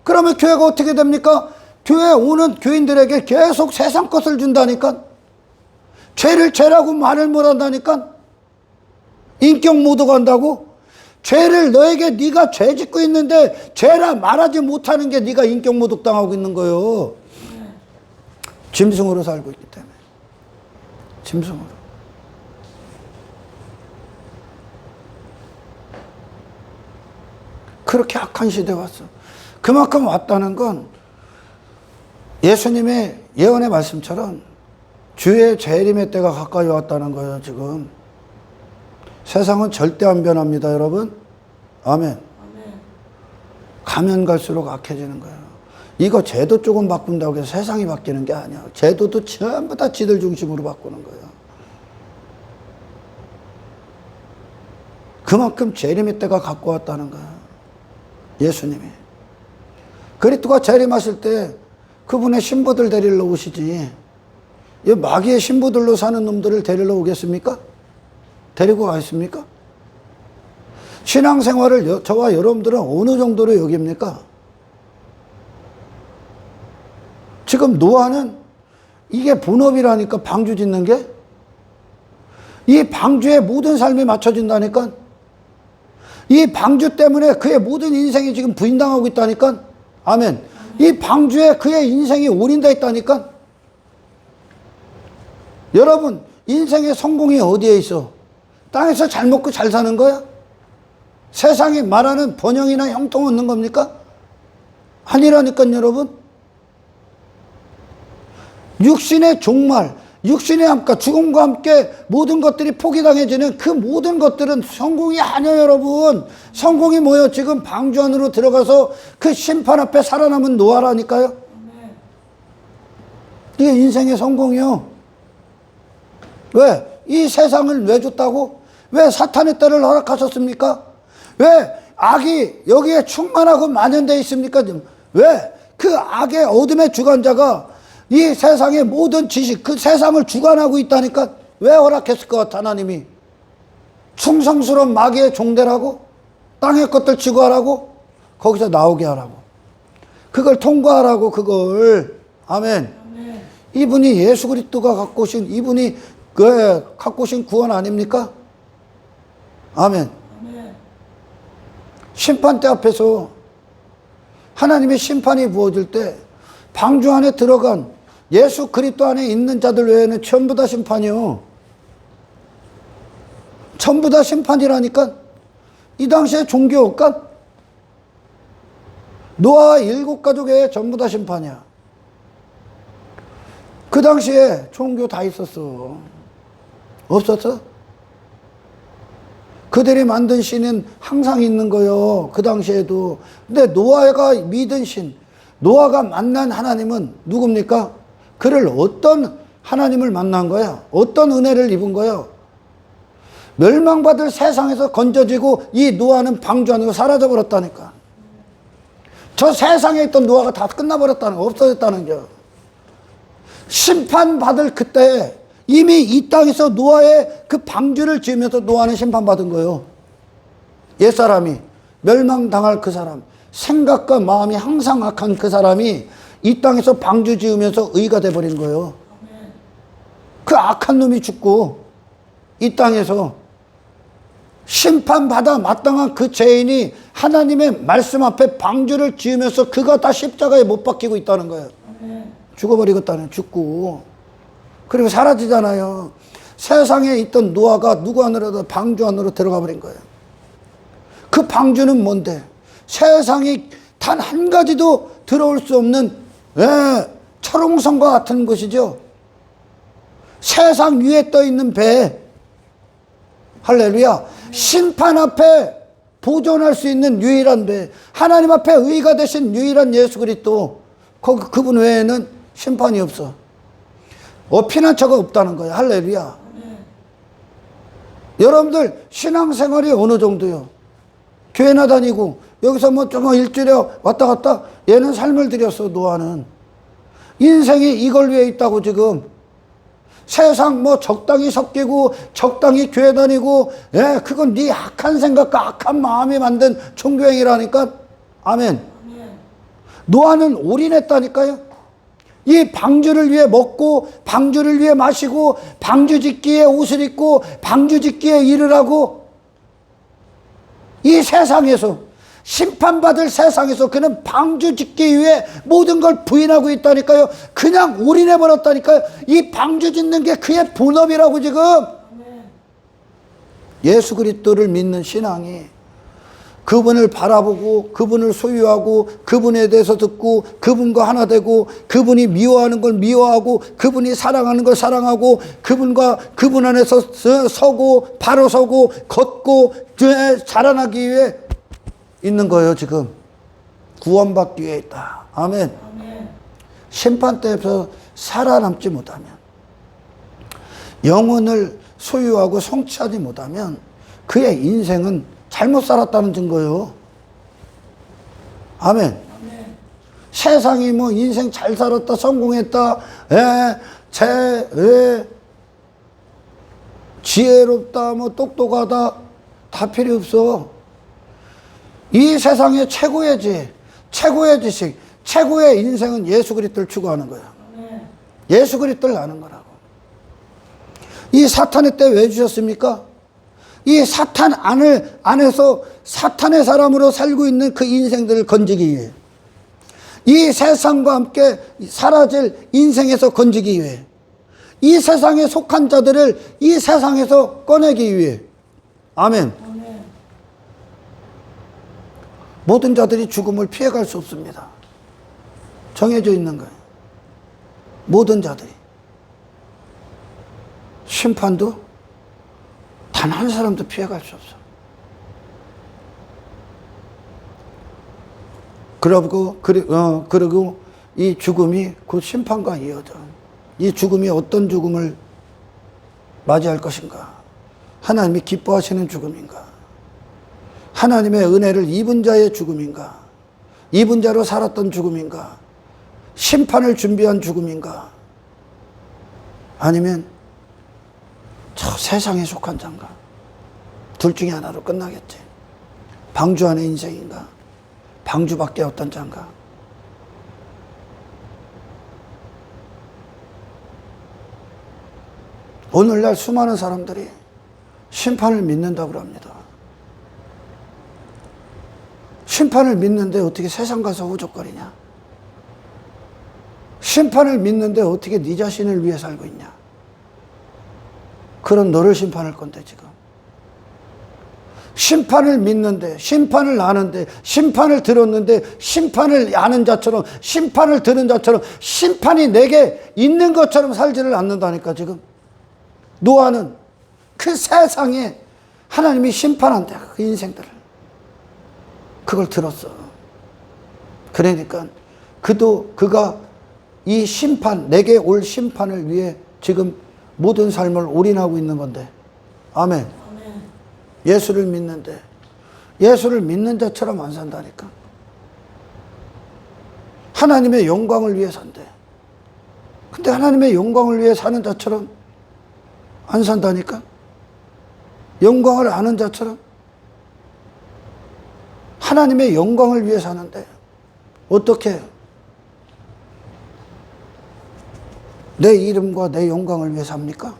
그러면 교회가 어떻게 됩니까? 교회에 오는 교인들에게 계속 세상 것을 준다니까. 죄를 죄라고 말을 못한다니까. 인격 모독한다고. 죄를 너에게 네가 죄 짓고 있는데 죄라 말하지 못하는 게 네가 인격 모독당하고 있는 거예요. 짐승으로 살고 있기 때문에. 짐승으로. 그렇게 악한 시대에 왔어. 그만큼 왔다는 건 예수님의 예언의 말씀처럼 주의 재림의 때가 가까이 왔다는 거예요, 지금. 세상은 절대 안 변합니다, 여러분. 아멘. 가면 갈수록 악해지는 거예요. 이거 제도 조금 바꾼다고 해서 세상이 바뀌는 게 아니야. 제도도 전부 다 지들 중심으로 바꾸는 거예요. 그만큼 재림의 때가 갖고 왔다는 거예요. 예수님이. 그리스도가 재림하실 때 그분의 신부들 데리러 오시지. 이 마귀의 신부들로 사는 놈들을 데리러 오겠습니까? 데리고 가겠습니까? 신앙생활을 저와 여러분들은 어느 정도로 여깁니까? 지금 노아는 이게 본업이라니까, 방주 짓는 게. 이 방주에 모든 삶이 맞춰진다니까. 이 방주 때문에 그의 모든 인생이 지금 부인당하고 있다니까. 아멘. 이 방주에 그의 인생이 올인되어 있다니까. 여러분, 인생의 성공이 어디에 있어? 땅에서 잘 먹고 잘 사는 거야? 세상이 말하는 번영이나 형통 얻는 겁니까? 아니라니까요, 여러분. 육신의 종말, 육신의 함과 죽음과 함께 모든 것들이 포기당해지는 그 모든 것들은 성공이 아니에요, 여러분. 성공이 뭐예요? 지금 방주 안으로 들어가서 그 심판 앞에 살아남은 노아라니까요. 이게 인생의 성공이요. 왜? 이 세상을 왜 줬다고? 왜 사탄의 때를 허락하셨습니까? 왜 악이 여기에 충만하고 만연되어 있습니까? 왜? 그 악의 어둠의 주관자가 이 세상의 모든 지식, 그 세상을 주관하고 있다니까. 왜 허락했을 것 같아, 하나님이? 충성스러운 마귀의 종대라고? 땅의 것들 추구하라고? 거기서 나오게 하라고. 그걸 통과하라고, 그걸. 아멘. 아멘. 이분이 예수 그리스도가 갖고 오신, 이분이 갖고 오신 구원 아닙니까? 아멘. 아멘. 심판대 앞에서 하나님의 심판이 부어질 때 방주 안에 들어간 예수 그리스도 안에 있는 자들 외에는 전부 다 심판이요. 전부 다 심판이라니까. 이 당시에 종교가 노아와 7가족의 전부 다 심판이야. 그 당시에 종교 다 있었어. 없었어? 그들이 만든 신은 항상 있는 거요. 그 당시에도. 근데 노아가 믿은 신, 노아가 만난 하나님은 누굽니까? 그를 어떤 하나님을 만난 거야? 어떤 은혜를 입은 거야? 멸망받을 세상에서 건져지고 이 노아는 방주 안으로 사라져 버렸다니까. 저 세상에 있던 노아가 다 끝나버렸다는 거, 없어졌다는 거. 심판받을 그때 이미 이 땅에서 노아의 그 방주를 지으면서 노아는 심판받은 거예요. 옛사람이, 멸망당할 그 사람, 생각과 마음이 항상 악한 그 사람이 이 땅에서 방주 지으면서 의가 돼버린 거예요. 그 악한 놈이 죽고 이 땅에서 심판받아 마땅한 그 죄인이 하나님의 말씀 앞에 방주를 지으면서 그가 다 십자가에 못 박히고 있다는 거예요. 죽어버리겠다는, 죽고. 그리고 사라지잖아요. 세상에 있던 노아가 누구 안으로, 방주 안으로 들어가 버린 거예요. 그 방주는 뭔데? 세상이 단 한 가지도 들어올 수 없는 철옹성과 같은 것이죠. 세상 위에 떠 있는 배. 할렐루야. 심판 앞에 보존할 수 있는 유일한 배. 하나님 앞에 의가 되신 유일한 예수 그리스도. 그분 외에는 심판이 없어. 피난처가 없다는 거야. 할렐루야. 여러분들 신앙생활이 어느 정도요? 교회나 다니고 여기서 뭐 좀 일주일에 왔다 갔다. 얘는 삶을 들였어. 노아는 인생이 이걸 위해 있다고. 지금 세상 뭐 적당히 섞이고 적당히 교회 다니고, 예, 그건 네 악한 생각과 악한 마음이 만든 종교행위라니까. 아멘. 노아는 올인했다니까요. 이 방주를 위해 먹고 방주를 위해 마시고 방주 짓기에 옷을 입고 방주 짓기에 일을 하고, 이 세상에서 심판받을 세상에서 그는 방주 짓기 위해 모든 걸 부인하고 있다니까요. 그냥 올인해버렸다니까요. 이 방주 짓는 게 그의 본업이라고. 지금 예수 그리스도를 믿는 신앙이 그분을 바라보고 그분을 소유하고 그분에 대해서 듣고 그분과 하나 되고 그분이 미워하는 걸 미워하고 그분이 사랑하는 걸 사랑하고 그분 안에서 서고 바로 서고 걷고 자라나기 위해 있는 거예요. 지금 구원받기 위해 있다. 아멘. 심판 때에서 살아남지 못하면, 영혼을 소유하고 성취하지 못하면 그의 인생은 잘못 살았다는 증거예요. 아멘. 세상이 뭐 인생 잘 살았다, 성공했다, 지혜롭다, 뭐 똑똑하다, 다 필요 없어. 이 세상의 최고의 지혜, 최고의 지식, 최고의 인생은 예수 그리스도를 추구하는 거야. 예수 그리스도를 아는 거라고. 이 사탄의 때 왜 주셨습니까? 이 사탄 안에서 사탄의 사람으로 살고 있는 그 인생들을 건지기 위해, 이 세상과 함께 사라질 인생에서 건지기 위해, 이 세상에 속한 자들을 이 세상에서 꺼내기 위해. 아멘. 모든 자들이 죽음을 피해갈 수 없습니다. 정해져 있는 거예요. 모든 자들이. 심판도 단 한 사람도 피해갈 수 없어. 그리고 이 죽음이 곧 심판과 이어져. 이 죽음이 어떤 죽음을 맞이할 것인가? 하나님이 기뻐하시는 죽음인가? 하나님의 은혜를 입은 자의 죽음인가? 입은 자로 살았던 죽음인가? 심판을 준비한 죽음인가? 아니면 저 세상에 속한 자인가? 둘 중에 하나로 끝나겠지. 방주 안의 인생인가? 방주 밖에 어떤 자인가? 오늘날 수많은 사람들이 심판을 믿는다고 합니다. 심판을 믿는데 어떻게 세상 가서 호적거리냐? 심판을 믿는데 어떻게 네 자신을 위해 살고 있냐? 그런 너를 심판할 건데 지금. 심판을 믿는데, 심판을 아는데, 심판을 들었는데, 심판을 아는 자처럼, 심판을 들은 자처럼, 심판이 내게 있는 것처럼 살지를 않는다니까 지금. 노아는 그 세상에 하나님이 심판한다, 그 인생들을. 그걸 들었어. 그러니까 그가 이 심판, 내게 올 심판을 위해 지금 모든 삶을 올인하고 있는 건데. 아멘. 예수를 믿는데 예수를 믿는 자처럼 안 산다니까. 하나님의 영광을 위해 산대. 근데 하나님의 영광을 위해 사는 자처럼 안 산다니까. 영광을 아는 자처럼 하나님의 영광을 위해 사는데 어떻게 내 이름과 내 영광을 위해 삽니까?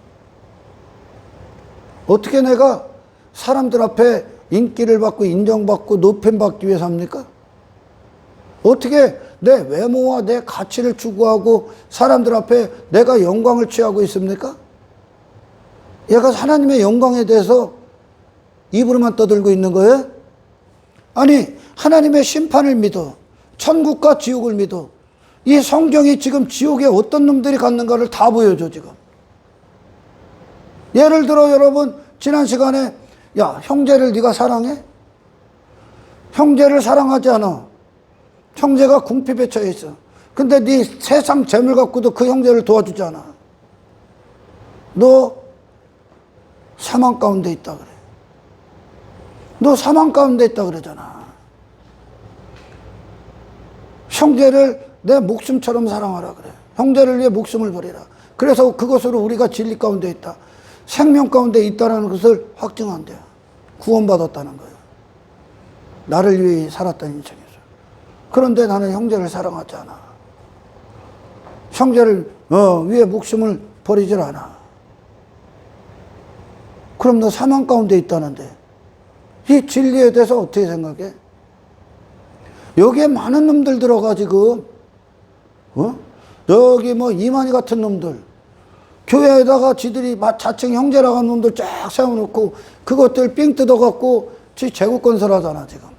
어떻게 내가 사람들 앞에 인기를 받고 인정받고 높임받기 위해 삽니까? 어떻게 내 외모와 내 가치를 추구하고 사람들 앞에 내가 영광을 취하고 있습니까? 얘가 하나님의 영광에 대해서 입으로만 떠들고 있는 거예요? 아니, 하나님의 심판을 믿어. 천국과 지옥을 믿어. 이 성경이 지금 지옥에 어떤 놈들이 갔는가를 다 보여줘 지금. 예를 들어 여러분 지난 시간에 야 형제를 네가 사랑해? 형제를 사랑하지 않아. 형제가 궁핍에 처해 있어. 근데 네 세상 재물 갖고도 그 형제를 도와주지 않아. 너 사망 가운데 있다 그래. 너 사망 가운데 있다 그러잖아. 형제를 내 목숨처럼 사랑하라 그래. 형제를 위해 목숨을 버리라. 그래서 그것으로 우리가 진리 가운데 있다. 생명 가운데 있다라는 것을 확증한대요. 구원받았다는 거예요. 나를 위해 살았다는 인생에서. 그런데 나는 형제를 사랑하지 않아. 형제를 위해 목숨을 버리질 않아. 그럼 너 사망 가운데 있다는데 이 진리에 대해서 어떻게 생각해? 여기에 많은 놈들 들어가 지금. 여기 뭐 이만희 같은 놈들, 교회에다가 지들이 자칭 형제라고 하는 놈들 쫙 세워놓고 그것들 삥 뜯어갖고 지 제국 건설하잖아 지금.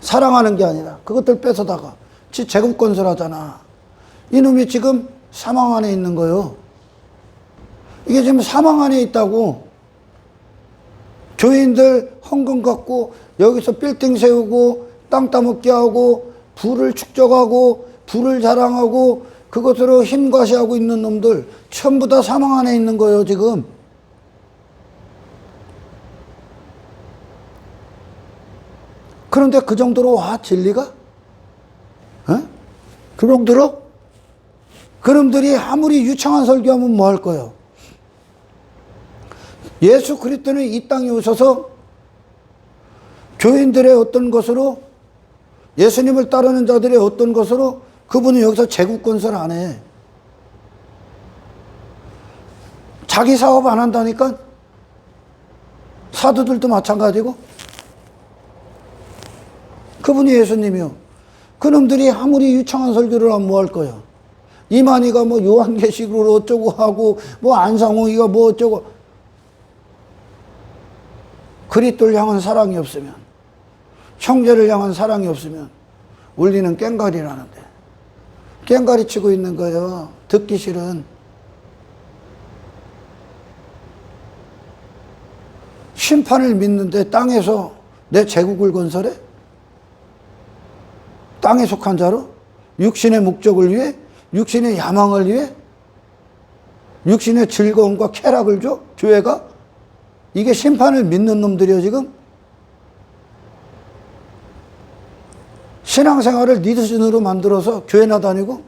사랑하는 게 아니라 그것들 뺏어다가 지 제국 건설하잖아. 이놈이 지금 사망 안에 있는 거요. 이게 지금 사망 안에 있다고. 교인들 헌금 갖고 여기서 빌딩 세우고 땅 따먹게 하고 부를 축적하고 부를 자랑하고 그것으로 힘과시하고 있는 놈들 전부 다 사망 안에 있는 거예요 지금. 그런데 그 정도로 와 진리가? 그 정도로? 그놈들이 아무리 유창한 설교하면 뭐 할 거예요? 예수 그리스도는 이 땅에 오셔서 교인들의 어떤 것으로, 예수님을 따르는 자들의 어떤 것으로 그분은 여기서 제국 건설 안 해. 자기 사업 안 한다니까? 사도들도 마찬가지고. 그분이 예수님이요. 그놈들이 아무리 유창한 설교를 하면 뭐 할 거예요? 이만희가 뭐 요한계시록으로 어쩌고 하고 뭐 안상홍이가 뭐 어쩌고. 그리스도를 향한 사랑이 없으면, 형제를 향한 사랑이 없으면 우리는 깽가리라는데 깽가리 치고 있는 거예요. 듣기 싫은. 심판을 믿는데 땅에서 내 제국을 건설해? 땅에 속한 자로? 육신의 목적을 위해? 육신의 야망을 위해? 육신의 즐거움과 쾌락을 줘? 교회가? 이게 심판을 믿는 놈들이요 지금? 신앙생활을 리드신으로 만들어서 교회나 다니고?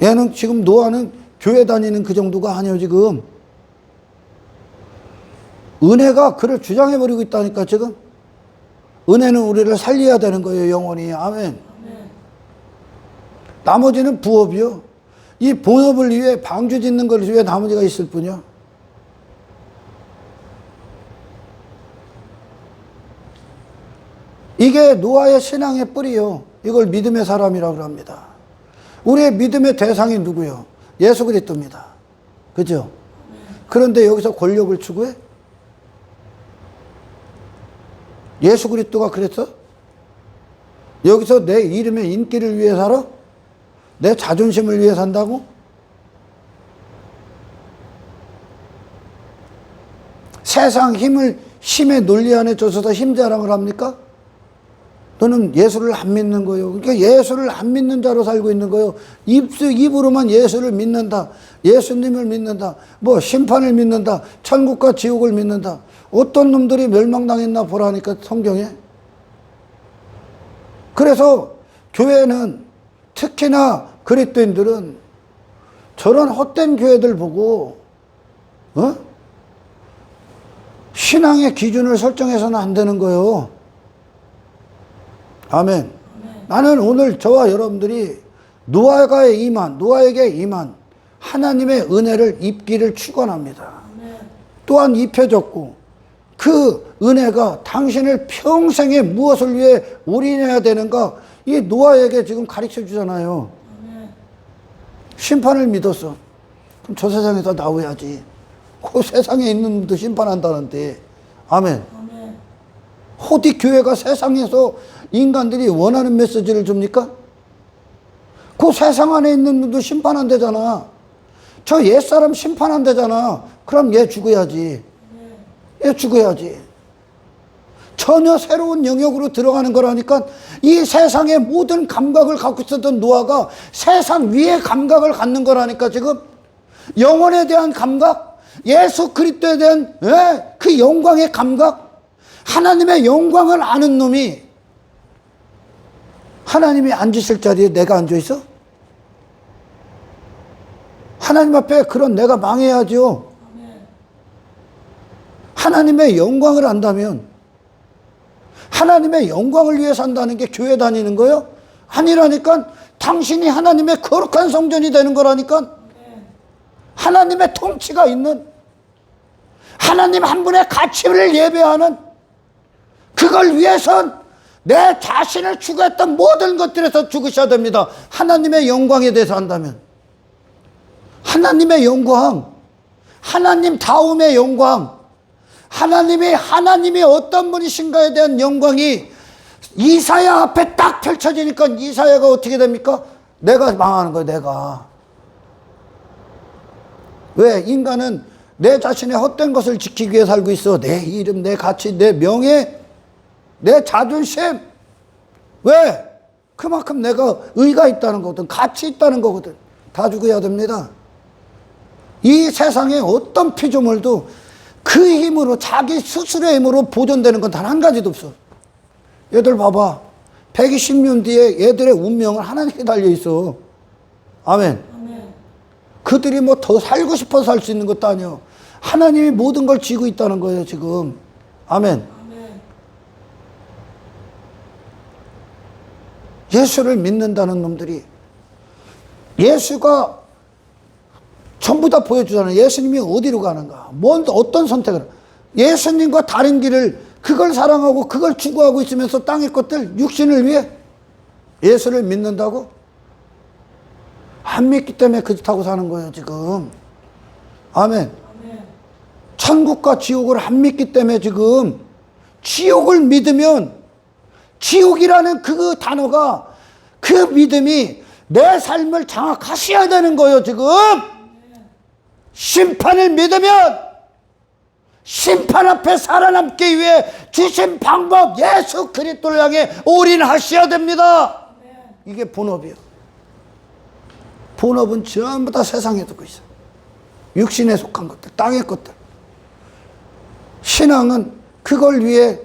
얘는 지금 노아는 교회 다니는 그 정도가 아니에요 지금. 은혜가 그를 주장해버리고 있다니까 지금. 은혜는 우리를 살려야 되는 거예요 영원히. 아멘. 나머지는 부업이요. 이 본업을 위해 방주 짓는 걸 위해 나머지가 있을 뿐이요. 이게 노아의 신앙의 뿌리요. 이걸 믿음의 사람이라고 합니다. 우리의 믿음의 대상이 누구요? 예수 그리스도입니다. 그죠? 그런데 여기서 권력을 추구해? 예수 그리스도가 그랬어? 여기서 내 이름의 인기를 위해 살아? 내 자존심을 위해 산다고? 세상 힘의 논리 안에 젖어서 힘 자랑을 합니까? 너는 예수를 안 믿는 거예요. 그러니까 예수를 안 믿는 자로 살고 있는 거예요. 입으로만 예수를 믿는다. 예수님을 믿는다. 뭐 심판을 믿는다. 천국과 지옥을 믿는다. 어떤 놈들이 멸망당했나 보라니까 성경에. 그래서 교회는 특히나 그리스도인들은 저런 헛된 교회들 보고 신앙의 기준을 설정해서는 안 되는 거예요. 아멘. 나는 오늘 저와 여러분들이 노아에게 임한 하나님의 은혜를 입기를 축원합니다. 또한 입혀졌고 그 은혜가 당신을 평생에 무엇을 위해 올인해야 되는가, 이 노아에게 지금 가르쳐 주잖아요. 심판을 믿었어. 그럼 저 세상에서 나와야지. 그 세상에 있는 놈도 심판한다는데. 아멘. 어디 교회가 세상에서 인간들이 원하는 메시지를 줍니까? 그 세상 안에 있는 놈도 심판한대잖아. 저 옛사람 심판한대잖아. 그럼 얘 죽어야지. 얘 죽어야지. 전혀 새로운 영역으로 들어가는 거라니까. 이 세상의 모든 감각을 갖고 있었던 노아가 세상 위의 감각을 갖는 거라니까. 지금 영혼에 대한 감각, 예수 그리스도에 대한 그 영광의 감각, 하나님의 영광을 아는 놈이 하나님이 앉으실 자리에 내가 앉아있어? 하나님 앞에 그런 내가 망해야죠. 하나님의 영광을 안다면, 하나님의 영광을 위해 산다는 게 교회 다니는 거예요? 아니라니까. 당신이 하나님의 거룩한 성전이 되는 거라니까. 하나님의 통치가 있는, 하나님 한 분의 가치를 예배하는, 그걸 위해선 내 자신을 추구했던 모든 것들에서 죽으셔야 됩니다. 하나님의 영광에 대해서 한다면. 하나님의 영광, 하나님 다움의 영광, 하나님이 어떤 분이신가에 대한 영광이 이사야 앞에 딱 펼쳐지니까 이사야가 어떻게 됩니까? 내가 망하는 거예요. 내가. 왜? 인간은 내 자신의 헛된 것을 지키기 위해 살고 있어. 내 이름, 내 가치, 내 명예, 내 자존심. 왜? 그만큼 내가 의가 있다는 거거든. 가치 있다는 거거든. 다 죽어야 됩니다. 이 세상에 어떤 피조물도 그 힘으로, 자기 스스로의 힘으로 보존되는 건 단 한 가지도 없어. 얘들 봐봐. 120년 뒤에 얘들의 운명은 하나님께 달려있어. 아멘. 그들이 뭐 더 살고 싶어서 살 수 있는 것도 아니야. 하나님이 모든 걸 쥐고 있다는 거예요, 지금. 아멘. 예수를 믿는다는 놈들이 예수가 전부 다 보여주잖아요. 예수님이 어디로 가는가, 어떤 선택을, 예수님과 다른 길을, 그걸 사랑하고 그걸 추구하고 있으면서 땅의 것들, 육신을 위해 예수를 믿는다고? 안 믿기 때문에 그짓하고 사는 거예요, 지금. 아멘. 천국과 지옥을 안 믿기 때문에 지금. 지옥을 믿으면, 지옥이라는 그 단어가, 그 믿음이 내 삶을 장악하셔야 되는 거예요, 지금. 심판을 믿으면 심판 앞에 살아남기 위해 주신 방법, 예수 그리스도를 향해 올인하셔야 됩니다. 이게 본업이에요. 본업은 전부 다 세상에 두고 있어요. 육신에 속한 것들, 땅의 것들. 신앙은 그걸 위해,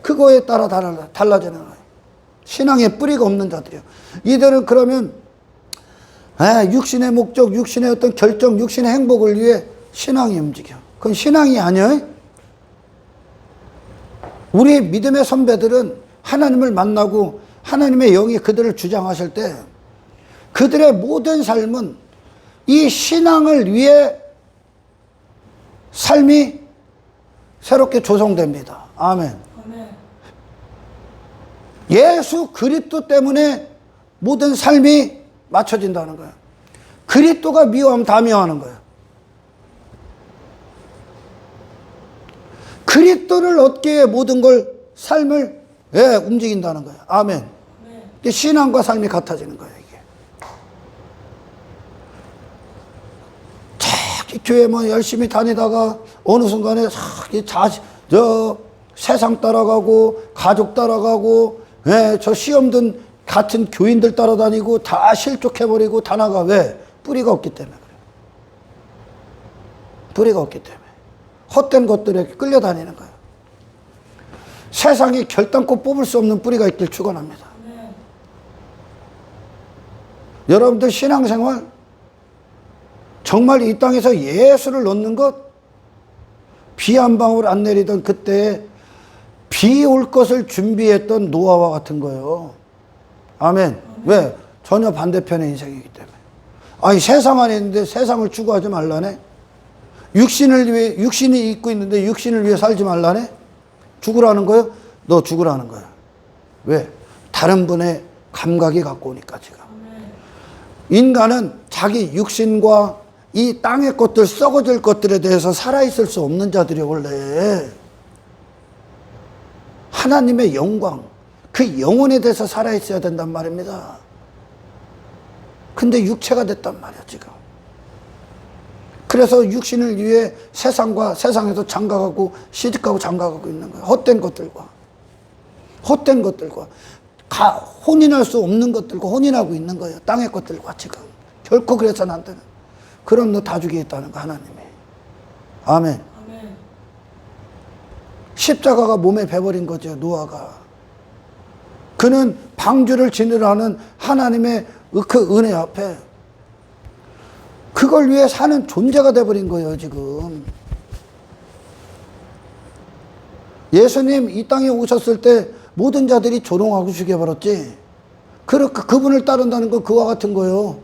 그거에 따라 달라지는 거예요. 신앙에 뿌리가 없는 자들이에요. 이들은 그러면 육신의 목적, 육신의 어떤 결정, 육신의 행복을 위해 신앙이 움직여. 그건 신앙이 아니에요. 우리 믿음의 선배들은 하나님을 만나고 하나님의 영이 그들을 주장하실 때 그들의 모든 삶은 이 신앙을 위해 삶이 새롭게 조성됩니다. 아멘. 예수 그리스도 때문에 모든 삶이 맞춰진다는 거예요. 그리스도가 미워하면 다 미워하는 거예요. 그리스도를 얻기 위해 모든 걸, 삶을 움직인다는 거예요. 아멘. 신앙과 삶이 같아지는 거예요, 이게. 교회 뭐 열심히 다니다가 어느 순간에 세상 따라가고 가족 따라가고 저 시험든 같은 교인들 따라다니고 다 실족해버리고 다 나가. 왜? 뿌리가 없기 때문에 그래요. 뿌리가 없기 때문에. 헛된 것들에 끌려다니는 거예요. 세상에 결단코 뽑을 수 없는 뿌리가 있길 축원합니다. 여러분들 신앙생활 정말 이 땅에서 예수를 얻는 것, 비 한 방울 안 내리던 그때에 비 올 것을 준비했던 노아와 같은 거예요. 아멘. 왜? 전혀 반대편의 인생이기 때문에. 아니, 세상 안에 있는데 세상을 추구하지 말라네? 육신을 위해, 육신이 있고 있는데 육신을 위해 살지 말라네? 죽으라는 거예요? 너 죽으라는 거야. 왜? 다른 분의 감각이 갖고 오니까 지금. 인간은 자기 육신과 이 땅의 것들, 썩어질 것들에 대해서 살아있을 수 없는 자들이 원래 하나님의 영광, 그 영혼에 대해서 살아있어야 된단 말입니다. 근데 육체가 됐단 말이야, 지금. 그래서 육신을 위해 세상과 세상에서 장가가고 시집가고 장가가고 있는 거예요. 헛된 것들과 혼인할 수 없는 것들과 혼인하고 있는 거예요. 땅의 것들과 지금. 결코 그래서는 안 되는. 그럼 너 다 죽이겠다는 거 하나님이. 아멘. 십자가가 몸에 배버린 거죠. 노아가. 그는 방주를 지느라는 하나님의 그 은혜 앞에 그걸 위해 사는 존재가 돼버린 거예요. 지금 예수님 이 땅에 오셨을 때 모든 자들이 조롱하고 죽여버렸지. 그분을 따른다는 건 그와 같은 거예요.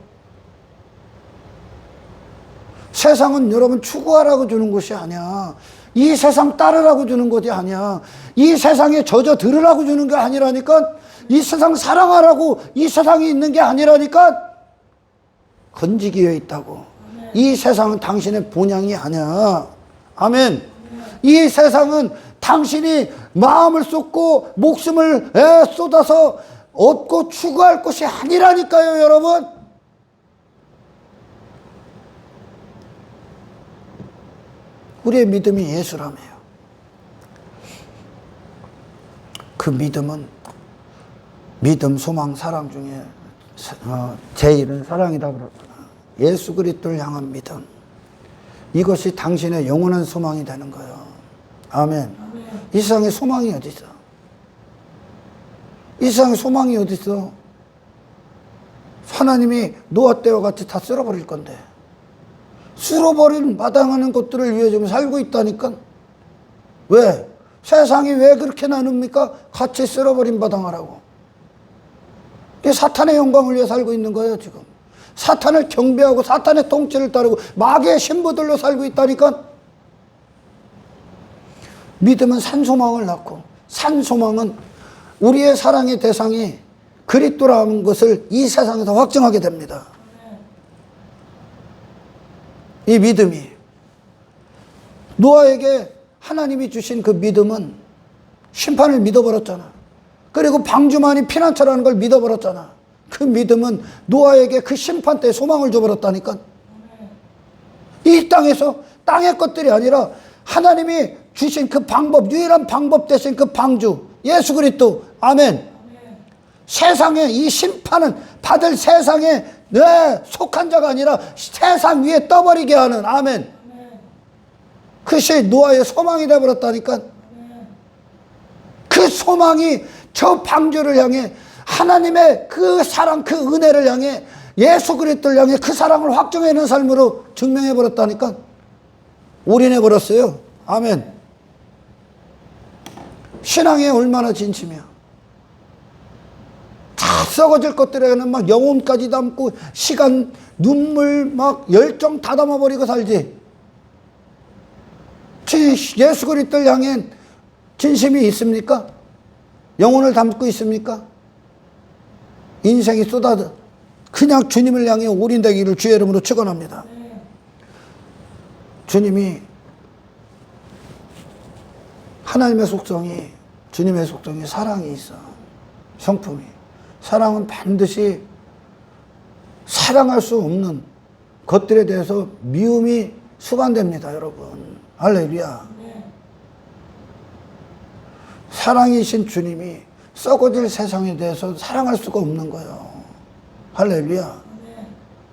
세상은 여러분 추구하라고 주는 것이 아니야. 이 세상 따르라고 주는 것이 아니야. 이 세상에 젖어 들으라고 주는 게 아니라니까. 이 세상 사랑하라고 이 세상에 있는 게 아니라니까. 건지기 위해 있다고. 이 세상은 당신의 본향이 아니야. 아멘. 이 세상은 당신이 마음을 쏟고 목숨을 쏟아서 얻고 추구할 것이 아니라니까요, 여러분. 우리의 믿음이 예수라며요. 그 믿음은 믿음, 소망, 사랑 중에 제일은 사랑이다 그랬구나. 예수 그리스도를 향한 믿음. 이것이 당신의 영원한 소망이 되는 거예요. 아멘. 이 세상에 소망이 어디 있어? 이 세상에 소망이 어디 있어? 하나님이 노아 때와 같이 다 쓸어버릴 건데. 쓸어버린 마당하는 것들을 위해 지금 살고 있다니까. 왜? 세상이 왜 그렇게 나눕니까? 같이 쓸어버린 마당하라고. 이게 사탄의 영광을 위해 살고 있는 거예요. 지금 사탄을 경배하고 사탄의 통치를 따르고 마귀의 신부들로 살고 있다니까. 믿음은 산소망을 낳고, 산소망은 우리의 사랑의 대상이 그리스도라는 것을 이 세상에서 확증하게 됩니다. 이 믿음이 노아에게 하나님이 주신 그 믿음은 심판을 믿어버렸잖아. 그리고 방주만이 피난처라는 걸 믿어버렸잖아. 그 믿음은 노아에게 그 심판 때 소망을 줘버렸다니까. 이 땅에서 땅의 것들이 아니라 하나님이 주신 그 방법, 유일한 방법 대신 그 방주 예수 그리스도. 아멘. 세상에 이 심판은 받을 세상에 속한 자가 아니라 세상 위에 떠버리게 하는. 아멘. 그것이 노아의 소망이 되어버렸다니까. 그 소망이 저 방주를 향해 하나님의 그 사랑, 그 은혜를 향해 예수 그리스도를 향해 그 사랑을 확정해내는 삶으로 증명해버렸다니까. 올인해버렸어요. 아멘. 신앙에 얼마나 진심이야. 다 썩어질 것들에는 막 영혼까지 담고 시간, 눈물, 막 열정 다 담아버리고 살지. 예수 그리스도를 향해 진심이 있습니까? 영혼을 담고 있습니까? 인생이 쏟아져 그냥 주님을 향해 올인되기를 주의 이름으로 축원합니다. 주님이 하나님의 속성이, 주님의 속성이 사랑이 있어. 성품이. 사랑은 반드시 사랑할 수 없는 것들에 대해서 미움이 수반됩니다, 여러분. 할렐루야. 사랑이신 주님이 썩어질 세상에 대해서 사랑할 수가 없는 거예요. 할렐루야.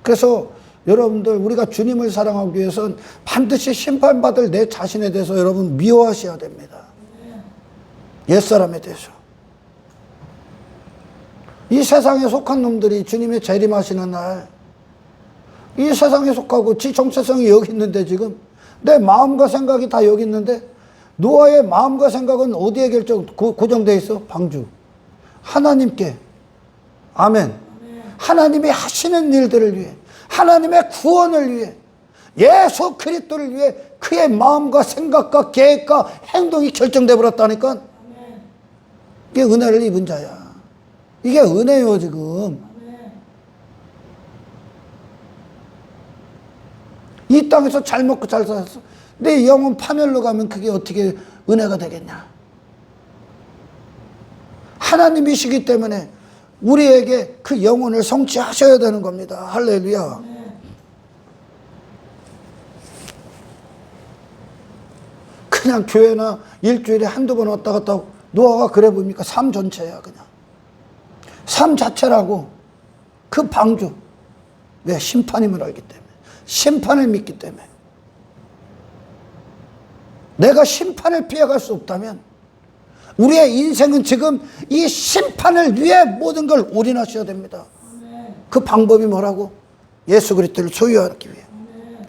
그래서 여러분들, 우리가 주님을 사랑하기 위해서는 반드시 심판받을 내 자신에 대해서 여러분 미워하셔야 됩니다. 옛사람에 대해서. 이 세상에 속한 놈들이 주님의 재림하시는 날, 이 세상에 속하고 지 정체성이 여기 있는데, 지금 내 마음과 생각이 다 여기 있는데, 노아의 마음과 생각은 어디에 고정되어 있어? 방주. 하나님께. 아멘. 하나님이 하시는 일들을 위해, 하나님의 구원을 위해, 예수 그리스도를 위해 그의 마음과 생각과 계획과 행동이 결정돼 버렸다니까. 이게 은혜를 입은 자야. 이게 은혜요, 지금. 이 땅에서 잘 먹고 잘 살았어. 내 영혼 파멸로 가면 그게 어떻게 은혜가 되겠냐. 하나님이시기 때문에 우리에게 그 영혼을 성취하셔야 되는 겁니다. 할렐루야. 그냥 교회나 일주일에 한두 번 왔다 갔다 하고. 노아가 그래 보입니까? 삶 전체야 그냥. 삶 자체라고. 그 방주. 왜? 심판임을 알기 때문에. 심판을 믿기 때문에. 내가 심판을 피해갈 수 없다면 우리의 인생은 지금 이 심판을 위해 모든 걸 올인하셔야 됩니다. 그 방법이 뭐라고? 예수 그리스도를 소유하기 위해.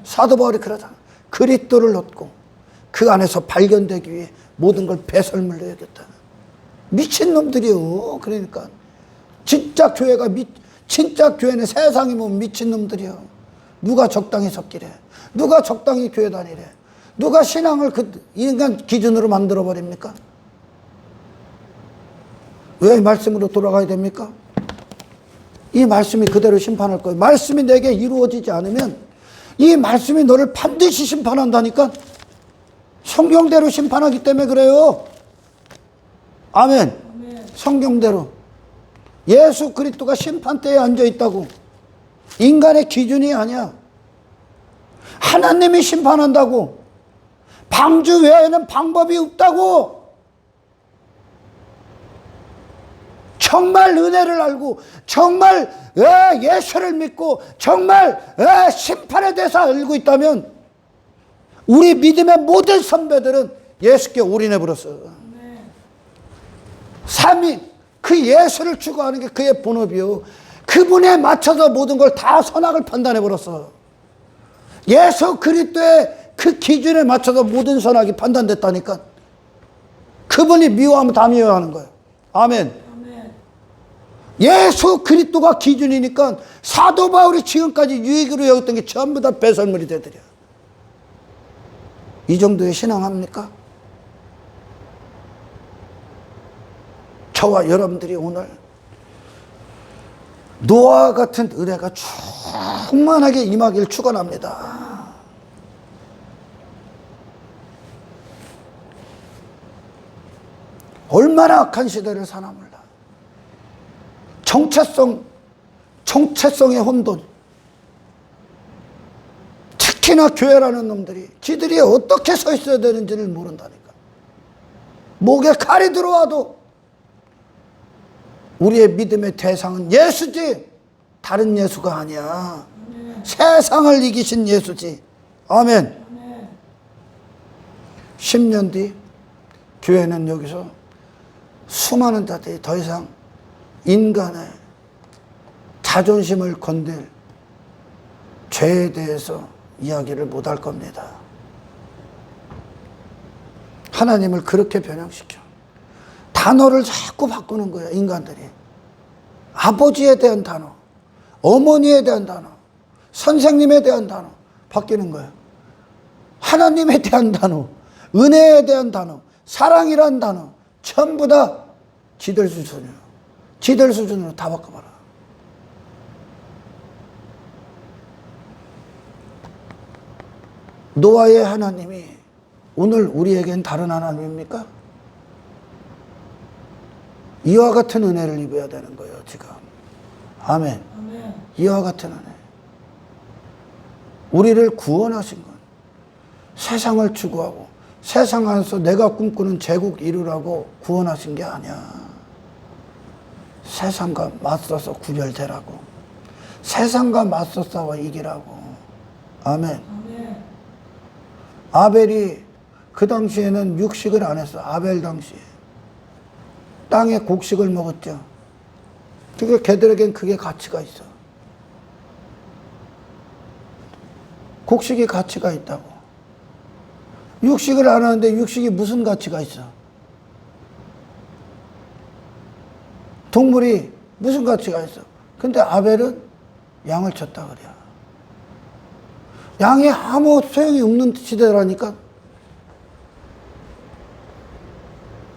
사도 바울이 그러잖아. 그리스도를 얻고 그 안에서 발견되기 위해 모든 걸 배설물로 여겼다는. 미친놈들이요. 그러니까 진짜 교회는 세상이 뭐 미친놈들이요. 누가 적당히 섰기래? 누가 적당히 교회 다니래? 누가 신앙을 그 인간 기준으로 만들어 버립니까? 왜 말씀으로 돌아가야 됩니까? 이 말씀이 그대로 심판할 거예요. 말씀이 내게 이루어지지 않으면 이 말씀이 너를 반드시 심판한다니까. 성경대로 심판하기 때문에 그래요. 아멘. 성경대로. 예수 그리스도가 심판대에 앉아 있다고. 인간의 기준이 아니야. 하나님이 심판한다고. 방주 외에는 방법이 없다고. 정말 은혜를 알고 정말 예수를 믿고 정말 심판에 대해서 알고 있다면 우리 믿음의 모든 선배들은 예수께 올인해 버렸어. 삶이 그 예수를 추구하는 게 그의 본업이요. 그분에 맞춰서 모든 걸 다 선악을 판단해 버렸어. 예수 그리스도의 그 기준에 맞춰서 모든 선악이 판단됐다니까. 그분이 미워하면 다 미워하는 거예요. 아멘. 예수 그리스도가 기준이니까 사도 바울이 지금까지 유익으로 여겼던 게 전부 다 배설물이 되더려. 이 정도의 신앙합니까? 저와 여러분들이 오늘 노아와 같은 은혜가 충만하게 임하기를 축원합니다. 얼마나 악한 시대를 사나 몰라. 정체성의 혼돈. 특히나 교회라는 놈들이 지들이 어떻게 서 있어야 되는지를 모른다니까. 목에 칼이 들어와도 우리의 믿음의 대상은 예수지 다른 예수가 아니야. 세상을 이기신 예수지. 아멘. 10년 뒤 교회는 여기서 수많은 자들이 더 이상 인간의 자존심을 건들 죄에 대해서 이야기를 못할 겁니다. 하나님을 그렇게 변형시켜. 단어를 자꾸 바꾸는 거야, 인간들이. 아버지에 대한 단어, 어머니에 대한 단어, 선생님에 대한 단어 바뀌는 거야. 하나님에 대한 단어, 은혜에 대한 단어, 사랑이란 단어 전부 다 지들 수준이에요. 지들 수준으로 다 바꿔봐라. 노아의 하나님이 오늘 우리에겐 다른 하나님입니까? 이와 같은 은혜를 입어야 되는 거예요, 지금. 아멘. 이와 같은 은혜. 우리를 구원하신 건 세상을 추구하고 세상 안에서 내가 꿈꾸는 제국 이루라고 구원하신 게 아니야. 세상과 맞서서 구별되라고. 세상과 맞서 싸워 이기라고. 아멘. 아벨이 그 당시에는 육식을 안 했어. 아벨 당시에. 땅의 곡식을 먹었죠. 그게 걔들에겐 그게 가치가 있어. 곡식이 가치가 있다고. 육식을 안 하는데 육식이 무슨 가치가 있어? 동물이 무슨 가치가 있어? 근데 아벨은 양을 쳤다 그래요. 양이 아무 소용이 없는 시대라니까.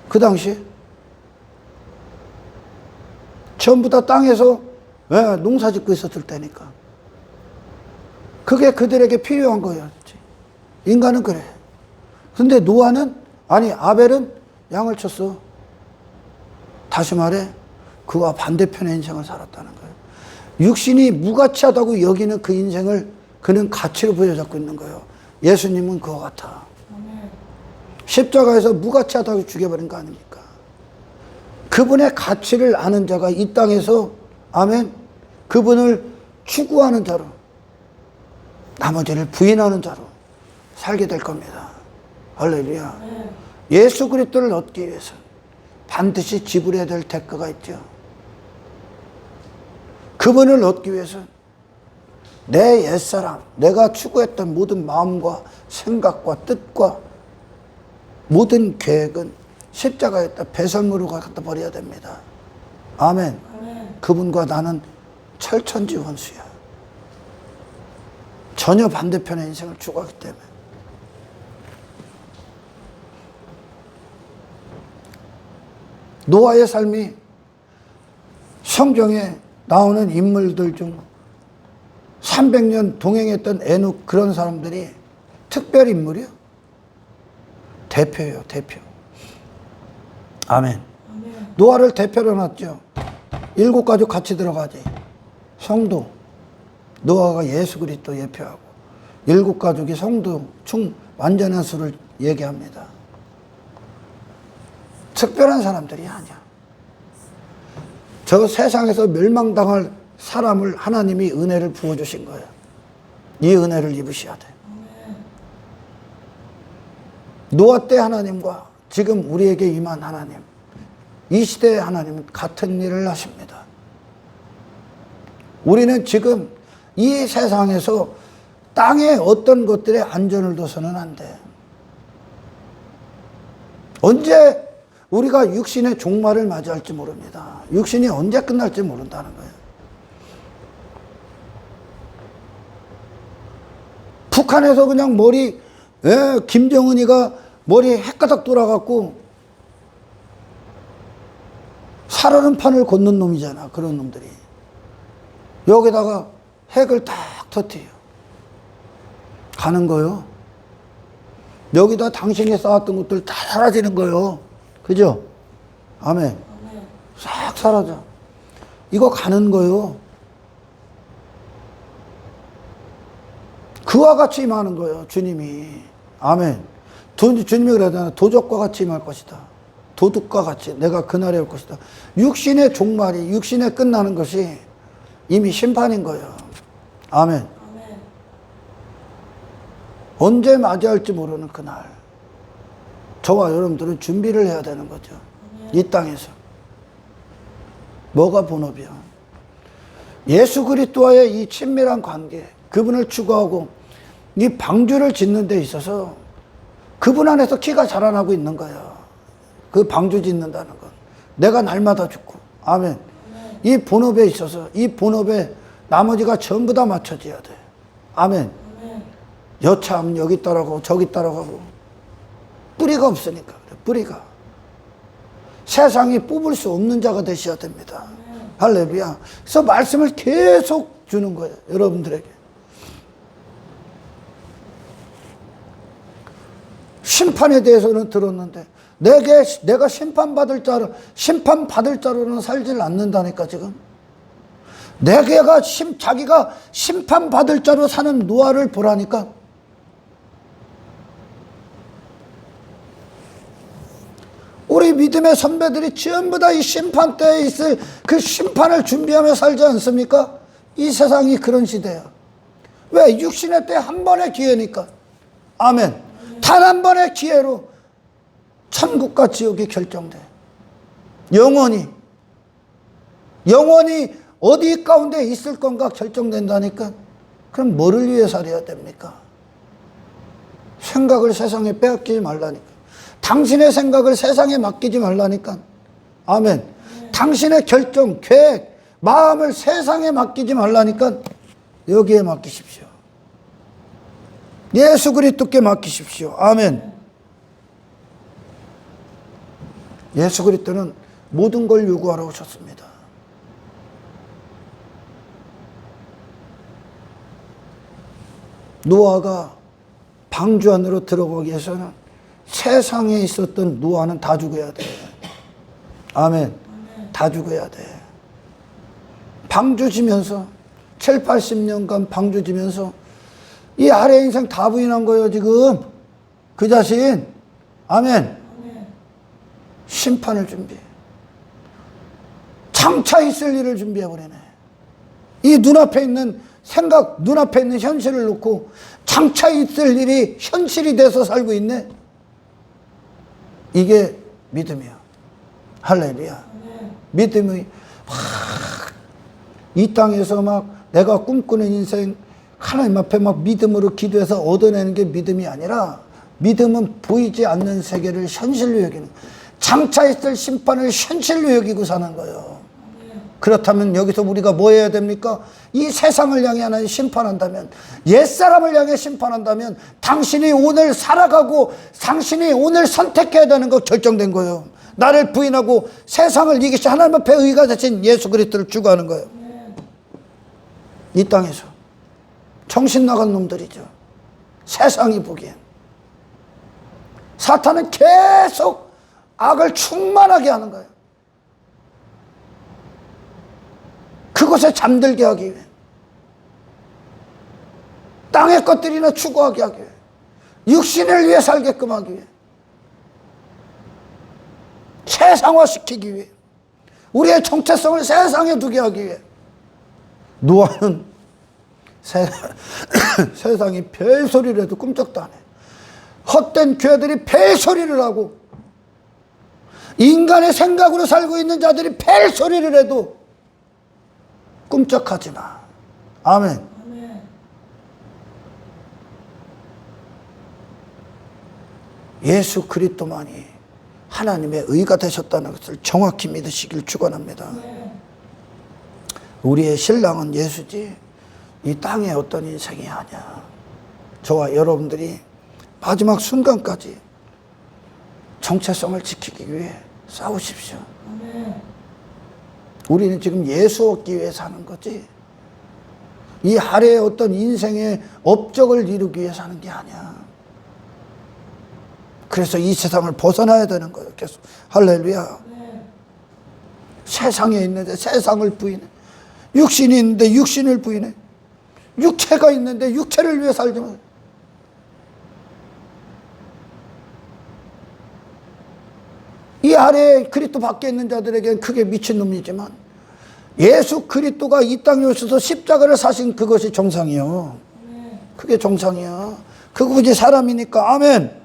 그 당시에 전부 다 땅에서 농사 짓고 있었을 때니까. 그게 그들에게 필요한 거였지. 인간은 그래. 근데 노아는, 아니 아벨은 양을 쳤어. 다시 말해 그와 반대편의 인생을 살았다는 거예요. 육신이 무가치하다고 여기는 그 인생을 그는 가치로 부여잡고 있는 거예요. 예수님은 그와 같아. 십자가에서 무가치하다고 죽여버린 거 아닙니까? 그분의 가치를 아는 자가 이 땅에서 아멘 그분을 추구하는 자로 나머지를 부인하는 자로 살게 될 겁니다. 할렐루야. 예수 그리스도를 얻기 위해서 반드시 지불해야 될 대가가 있죠. 그분을 얻기 위해서 내 옛사람, 내가 추구했던 모든 마음과 생각과 뜻과 모든 계획은 십자가에다 배설물로 갖다 버려야 됩니다. 아멘. 그분과 나는 철천지원수야. 전혀 반대편의 인생을 추구하기 때문에. 노아의 삶이 성경에 나오는 인물들 중 300년 동행했던 에녹 그런 사람들이 특별 인물이요. 대표예요, 대표. 아멘. 노아를 대표로 놨죠. 7가족 같이 들어가지. 성도. 노아가 예수 그리스도 예표하고 7가족이 성도 총 완전한 수를 얘기합니다. 특별한 사람들이 아니야. 저 세상에서 멸망당할 사람을 하나님이 은혜를 부어주신 거예요. 이 은혜를 입으셔야 돼. 노아 때 하나님과 지금 우리에게 임한 하나님, 이 시대의 하나님은 같은 일을 하십니다. 우리는 지금 이 세상에서 땅에 어떤 것들에 안전을 둬서는 안 돼. 언제 우리가 육신의 종말을 맞이할지 모릅니다. 육신이 언제 끝날지 모른다는 거예요. 북한에서 그냥 김정은이가 머리 헷가닥 돌아갖고 살얼음 판을 걷는 놈이잖아. 그런 놈들이. 여기다가 핵을 딱 터뜨려. 가는 거요. 여기다 당신이 쌓았던 것들 다 사라지는 거요. 그죠? 아멘. 싹 사라져. 이거 가는 거요. 그와 같이 임하는 거예요. 주님이. 아멘. 주님이 그러잖아요. 도적과 같이 임할 것이다. 도둑과 같이 내가 그날에 올 것이다. 육신의 종말이 육신에 끝나는 것이 이미 심판인 거예요. 아멘. 언제 맞이할지 모르는 그날. 저와 여러분들은 준비를 해야 되는 거죠. 이 땅에서. 뭐가 본업이야? 예수 그리스도와의 이 친밀한 관계, 그분을 추구하고 이 방주를 짓는 데 있어서 그분 안에서 키가 자라나고 있는 거예요. 그 방주 짓는다는 건. 내가 날마다 죽고. 아멘. 이 본업에 있어서 이 본업에 나머지가 전부 다 맞춰져야 돼. 아멘. 여참 여기 따라가고 저기 따라가고 뿌리가 없으니까. 뿌리가. 세상이 뽑을 수 없는 자가 되셔야 됩니다. 할렐루야. 그래서 말씀을 계속 주는 거예요. 여러분들에게. 심판에 대해서는 들었는데 내가 심판받을 자로는 살지를 않는다니까 지금. 자기가 심판받을 자로 사는 노아를 보라니까. 우리 믿음의 선배들이 전부 다 이 심판 때에 있을 그 심판을 준비하며 살지 않습니까? 이 세상이 그런 시대야. 왜? 육신의 때 한 번의 기회니까. 아멘. 단 한 번의 기회로 천국과 지옥이 결정돼. 영원히 어디 가운데 있을 건가 결정된다니까. 그럼 뭐를 위해 살아야 됩니까? 생각을 세상에 빼앗기지 말라니까. 당신의 생각을 세상에 맡기지 말라니까. 아멘. 당신의 결정, 계획, 마음을 세상에 맡기지 말라니까. 여기에 맡기십시오. 예수 그리스도께 맡기십시오. 아멘. 예수 그리스도는 모든 걸 요구하러 오셨습니다. 노아가 방주 안으로 들어가기 위해서는 세상에 있었던 노아는 다 죽어야 돼. 아멘. 다 죽어야 돼. 방주 지면서 7, 80년간 방주 지면서 이 아래 인생 다 부인한 거예요 지금. 그 자신. 아멘. 심판을 준비해. 장차 있을 일을 준비해버리네. 이 눈앞에 있는 생각, 눈앞에 있는 현실을 놓고 장차 있을 일이 현실이 돼서 살고 있네. 이게 믿음이야. 할렐루야. 믿음이 이 땅에서 막 내가 꿈꾸는 인생 하나님 앞에 막 믿음으로 기도해서 얻어내는 게 믿음이 아니라, 믿음은 보이지 않는 세계를 현실로 여기는, 장차 있을 심판을 현실로 여기고 사는 거예요. 그렇다면 여기서 우리가 뭐 해야 됩니까? 이 세상을 향해 하나님 심판한다면, 옛사람을 향해 심판한다면, 당신이 오늘 살아가고 당신이 오늘 선택해야 되는 거 결정된 거예요. 나를 부인하고 세상을 이기시 하나님 앞에 의가 되신 예수 그리스도를 추구하는 거예요. 이 땅에서 정신 나간 놈들이죠. 세상이 보기엔. 사탄은 계속 악을 충만하게 하는 거예요. 그곳에 잠들게 하기 위해, 땅의 것들이나 추구하게 하기 위해, 육신을 위해 살게끔 하기 위해, 세상화시키기 위해, 우리의 정체성을 세상에 두게 하기 위해. 노아는 세상이 벨소리를 해도 끔찍도 안 해. 헛된 죄들이 벨소리를 하고, 인간의 생각으로 살고 있는 자들이 벨소리를 해도 끔찍하지 마. 아멘. 예수 그리스도만이 하나님의 의가 되셨다는 것을 정확히 믿으시길 축원합니다. 우리의 신랑은 예수지 이 땅의 어떤 인생이 아니야. 저와 여러분들이 마지막 순간까지 정체성을 지키기 위해 싸우십시오. 우리는 지금 예수 얻기 위해 사는 거지, 이 아래의 어떤 인생의 업적을 이루기 위해 사는 게 아니야. 그래서 이 세상을 벗어나야 되는 거예요. 계속. 할렐루야. 세상에 있는데 세상을 부인해. 육신이 있는데 육신을 부인해. 육체가 있는데 육체를 위해 살지 마. 이 아래에 그리스도 밖에 있는 자들에게는 크게 미친놈이지만, 예수 그리스도가 이 땅에 오셔서 십자가를 사신 그것이 정상이요. 그게 정상이야. 그분이 사람이니까. 아멘.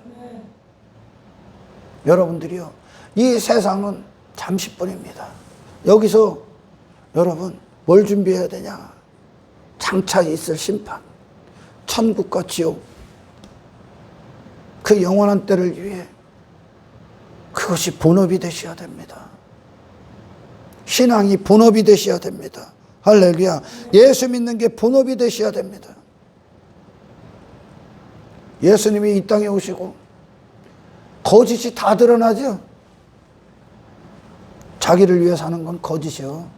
여러분들이요, 이 세상은 잠시뿐입니다. 여기서 여러분 뭘 준비해야 되냐? 장차 있을 심판, 천국과 지옥, 그 영원한 때를 위해 그것이 본업이 되셔야 됩니다. 신앙이 본업이 되셔야 됩니다. 할렐루야. 예수 믿는 게 본업이 되셔야 됩니다. 예수님이 이 땅에 오시고 거짓이 다 드러나죠. 자기를 위해 사는 건 거짓이요.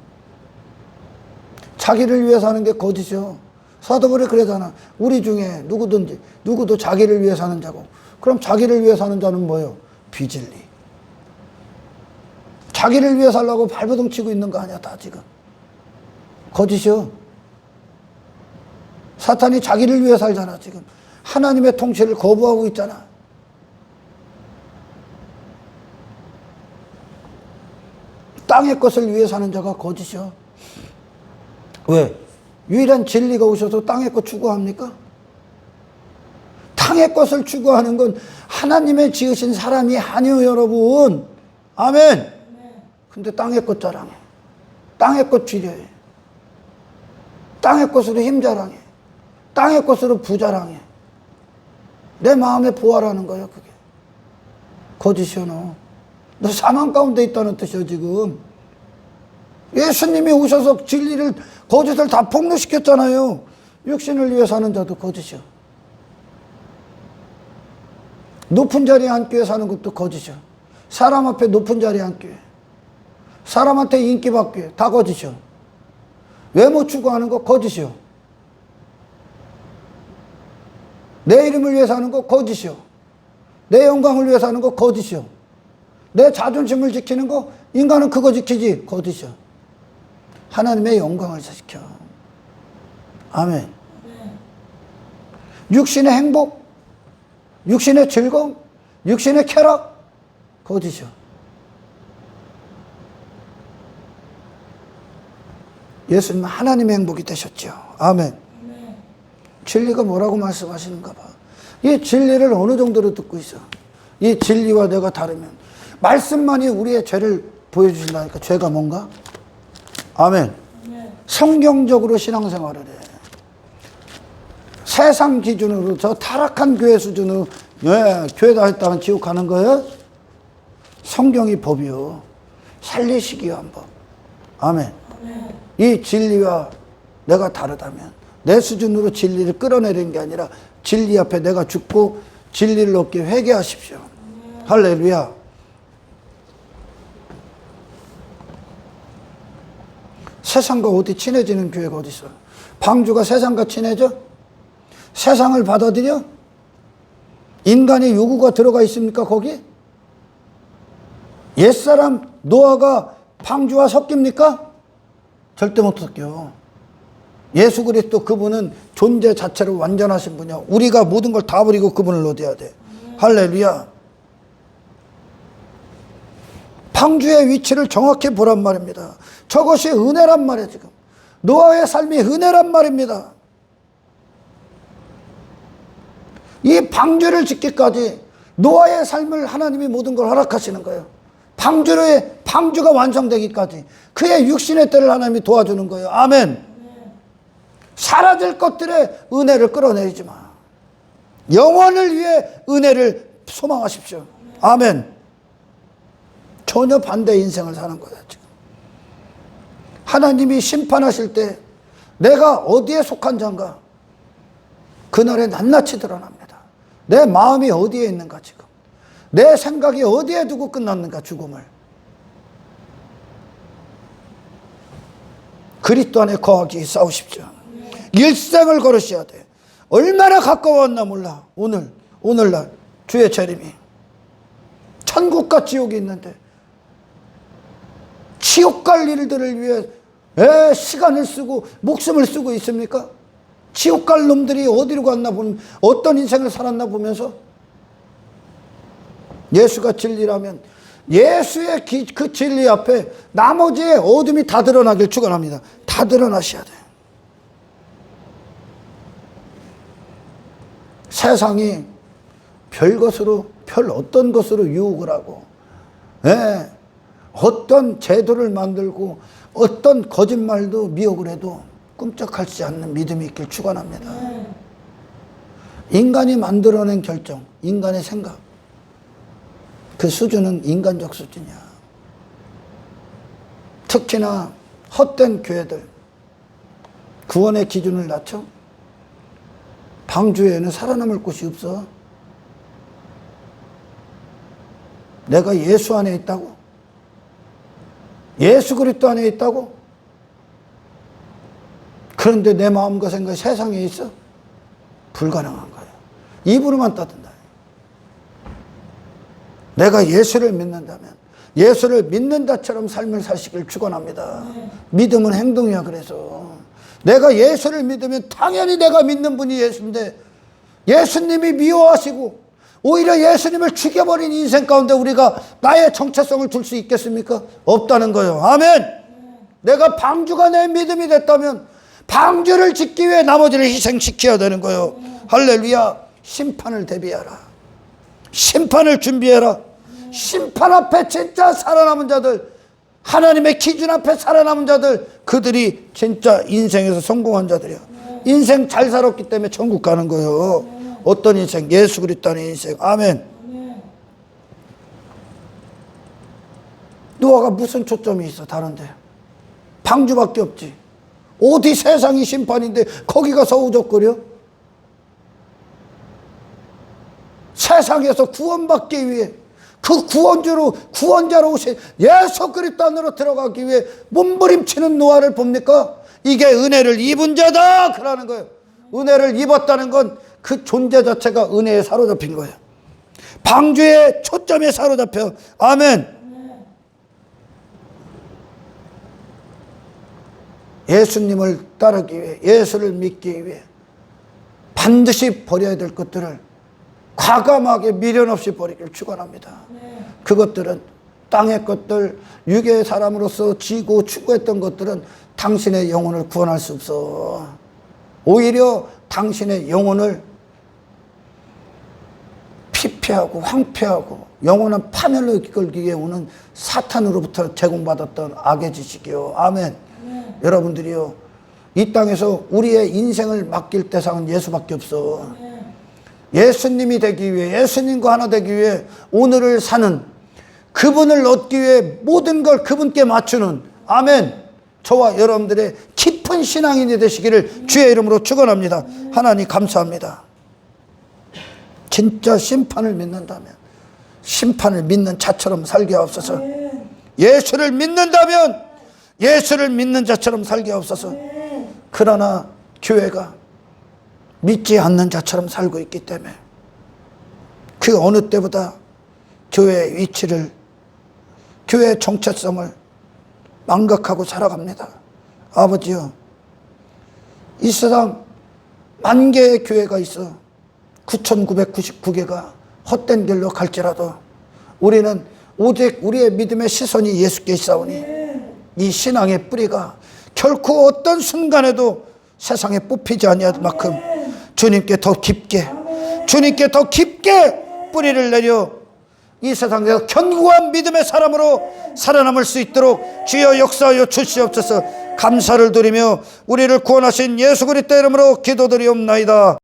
자기를 위해 사는 게 거짓이요. 사도 바울이 그러잖아. 우리 중에 누구도 자기를 위해 사는 자고. 그럼 자기를 위해 사는 자는 뭐예요? 비진리. 자기를 위해 살라고 발버둥 치고 있는 거 아니야, 다 지금. 거짓이요. 사탄이 자기를 위해 살잖아, 지금. 하나님의 통치를 거부하고 있잖아. 땅의 것을 위해 사는 자가 거짓이요. 왜? 유일한 진리가 오셔서 땅의 것 추구합니까? 땅의 것을 추구하는 건 하나님의 지으신 사람이 아니요, 여러분. 아멘. 근데 땅의 것 자랑해. 땅의 것 지려해. 땅의 것으로 힘 자랑해. 땅의 것으로 부자랑해. 내 마음에 보아라는 거예요, 그게. 거짓이요, 너 사망 가운데 있다는 뜻이요, 지금. 예수님이 오셔서 진리를, 거짓을 다 폭로시켰잖아요. 육신을 위해 사는 자도 거짓이요. 높은 자리에 앉기 위해 사는 것도 거짓이요. 사람 앞에 높은 자리에 앉기 위해, 사람한테 인기 받기 위해, 다 거짓이요. 외모 추구하는 거 거짓이요. 내 이름을 위해 사는 거 거짓이요. 내 영광을 위해 사는 거 거짓이요. 내 자존심을 지키는 거, 인간은 그거 지키지, 거짓이요. 하나님의 영광을 지켜. 아멘. 육신의 행복, 육신의 즐거움, 육신의 쾌락? 거짓이요. 예수님은 하나님의 행복이 되셨죠. 아멘. 진리가 뭐라고 말씀하시는가 봐. 이 진리를 어느 정도로 듣고 있어. 이 진리와 내가 다르면 말씀만이 우리의 죄를 보여주신다니까. 죄가 뭔가? 아멘. 성경적으로 신앙생활을 해. 세상 기준으로 저 타락한 교회 수준으로 교회 다녔다면 지옥 가는 거예요? 성경이 법이요. 살리시기 위한 법. 아멘. 이 진리와 내가 다르다면 내 수준으로 진리를 끌어내리는 게 아니라 진리 앞에 내가 죽고 진리를 얻게 회개하십시오. 할렐루야. 세상과 어디 친해지는 교회가 어디 있어? 방주가 세상과 친해져? 세상을 받아들여? 인간의 요구가 들어가 있습니까 거기? 옛사람 노아가 방주와 섞입니까? 절대 못 섞여. 예수 그리스도 그분은 존재 자체로 완전하신 분이야. 우리가 모든 걸 다 버리고 그분을 얻어야 돼. 할렐루야. 방주의 위치를 정확히 보란 말입니다. 저것이 은혜란 말이에요. 지금 노아의 삶이 은혜란 말입니다. 이 방주를 짓기까지 노아의 삶을 하나님이 모든 걸 허락하시는 거예요. 방주가 완성되기까지 그의 육신의 때를 하나님이 도와주는 거예요. 아멘. 사라질 것들의 은혜를 끌어내리지 마. 영원을 위해 은혜를 소망하십시오. 아멘. 전혀 반대 인생을 사는 거야 지금. 하나님이 심판하실 때 내가 어디에 속한 자인가? 그날에 낱낱이 드러납니다. 내 마음이 어디에 있는가 지금. 내 생각이 어디에 두고 끝났는가 죽음을. 그리스도 안에 거하기 싸우십시오. 일생을 걸으셔야 돼. 얼마나 가까웠나 몰라. 오늘날 주의 재림이. 천국과 지옥이 있는데 지옥 갈 일들을 위해 시간을 쓰고 목숨을 쓰고 있습니까? 지옥 갈 놈들이 어디로 갔나 보면 어떤 인생을 살았나 보면서 예수가 진리라면 예수의 그 진리 앞에 나머지의 어둠이 다 드러나길 축원합니다. 다 드러나셔야 돼. 세상이 별 어떤 것으로 유혹을 하고 어떤 제도를 만들고 어떤 거짓말도 미혹을 해도 꿈쩍하지 않는 믿음이 있길 축원합니다. 인간이 만들어낸 결정, 인간의 생각, 그 수준은 인간적 수준이야. 특히나 헛된 교회들 구원의 기준을 낮춰 방주에는 살아남을 곳이 없어. 내가 예수 안에 있다고? 예수 그리스도 안에 있다고? 그런데 내 마음과 생각이 세상에 있어? 불가능한 거야. 입으로만 떠든다. 내가 예수를 믿는다면 예수를 믿는다처럼 삶을 사시길 축원합니다. 믿음은 행동이야. 그래서 내가 예수를 믿으면 당연히 내가 믿는 분이 예수인데 예수님이 미워하시고 오히려 예수님을 죽여버린 인생 가운데 우리가 나의 정체성을 둘 수 있겠습니까? 없다는 거예요. 아멘. 내가 방주가 내 믿음이 됐다면 방주를 짓기 위해 나머지를 희생시켜야 되는 거예요. 할렐루야. 심판을 대비하라. 심판을 준비해라. 심판 앞에 진짜 살아남은 자들, 하나님의 기준 앞에 살아남은 자들, 그들이 진짜 인생에서 성공한 자들이야. 인생 잘 살았기 때문에 천국 가는 거예요. 어떤 인생? 예수 그리스도 안의 인생. 아멘. 노아가 무슨 초점이 있어 다른데? 방주밖에 없지. 어디 세상이 심판인데 거기 가서 우적거려? 세상에서 구원받기 위해 그 구원자로 오신 예수 그리스도 안으로 들어가기 위해 몸부림치는 노아를 봅니까? 이게 은혜를 입은 자다 그러는 거예요. 은혜를 입었다는 건 그 존재 자체가 은혜에 사로잡힌 거예요. 방주의 초점에 사로잡혀. 아멘. 예수님을 따르기 위해, 예수를 믿기 위해 반드시 버려야 될 것들을 과감하게 미련 없이 버리길 축원합니다. 그것들은 땅의 것들, 육의 사람으로서 지고 추구했던 것들은 당신의 영혼을 구원할 수 없어. 오히려 당신의 영혼을 피폐하고 황폐하고 영원한 파멸로 이끌기 위해 오는 사탄으로부터 제공받았던 악의 지식이요. 아멘. 여러분들이요, 이 땅에서 우리의 인생을 맡길 대상은 예수밖에 없어. 예수님이 되기 위해, 예수님과 하나 되기 위해 오늘을 사는, 그분을 얻기 위해 모든 걸 그분께 맞추는, 아멘, 저와 여러분들의 깊은 신앙인이 되시기를 주의 이름으로 축원합니다. 하나님 감사합니다. 진짜 심판을 믿는다면 심판을 믿는 자처럼 살게 하옵소서. 예수를 믿는다면 예수를 믿는 자처럼 살게 하옵소서. 그러나 교회가 믿지 않는 자처럼 살고 있기 때문에 그 어느 때보다 교회의 위치를, 교회의 정체성을 망각하고 살아갑니다. 아버지요, 이 세상 10,000개의 교회가 있어 9,999개가 헛된 길로 갈지라도 우리는 오직 우리의 믿음의 시선이 예수께 있사오니 이 신앙의 뿌리가 결코 어떤 순간에도 세상에 뽑히지 아니할 만큼 주님께 더 깊게, 주님께 더 깊게 뿌리를 내려 이 세상에서 견고한 믿음의 사람으로 살아남을 수 있도록 주여 역사하여 주시옵소서. 감사를 드리며 우리를 구원하신 예수 그리스도 이름으로 기도드리옵나이다.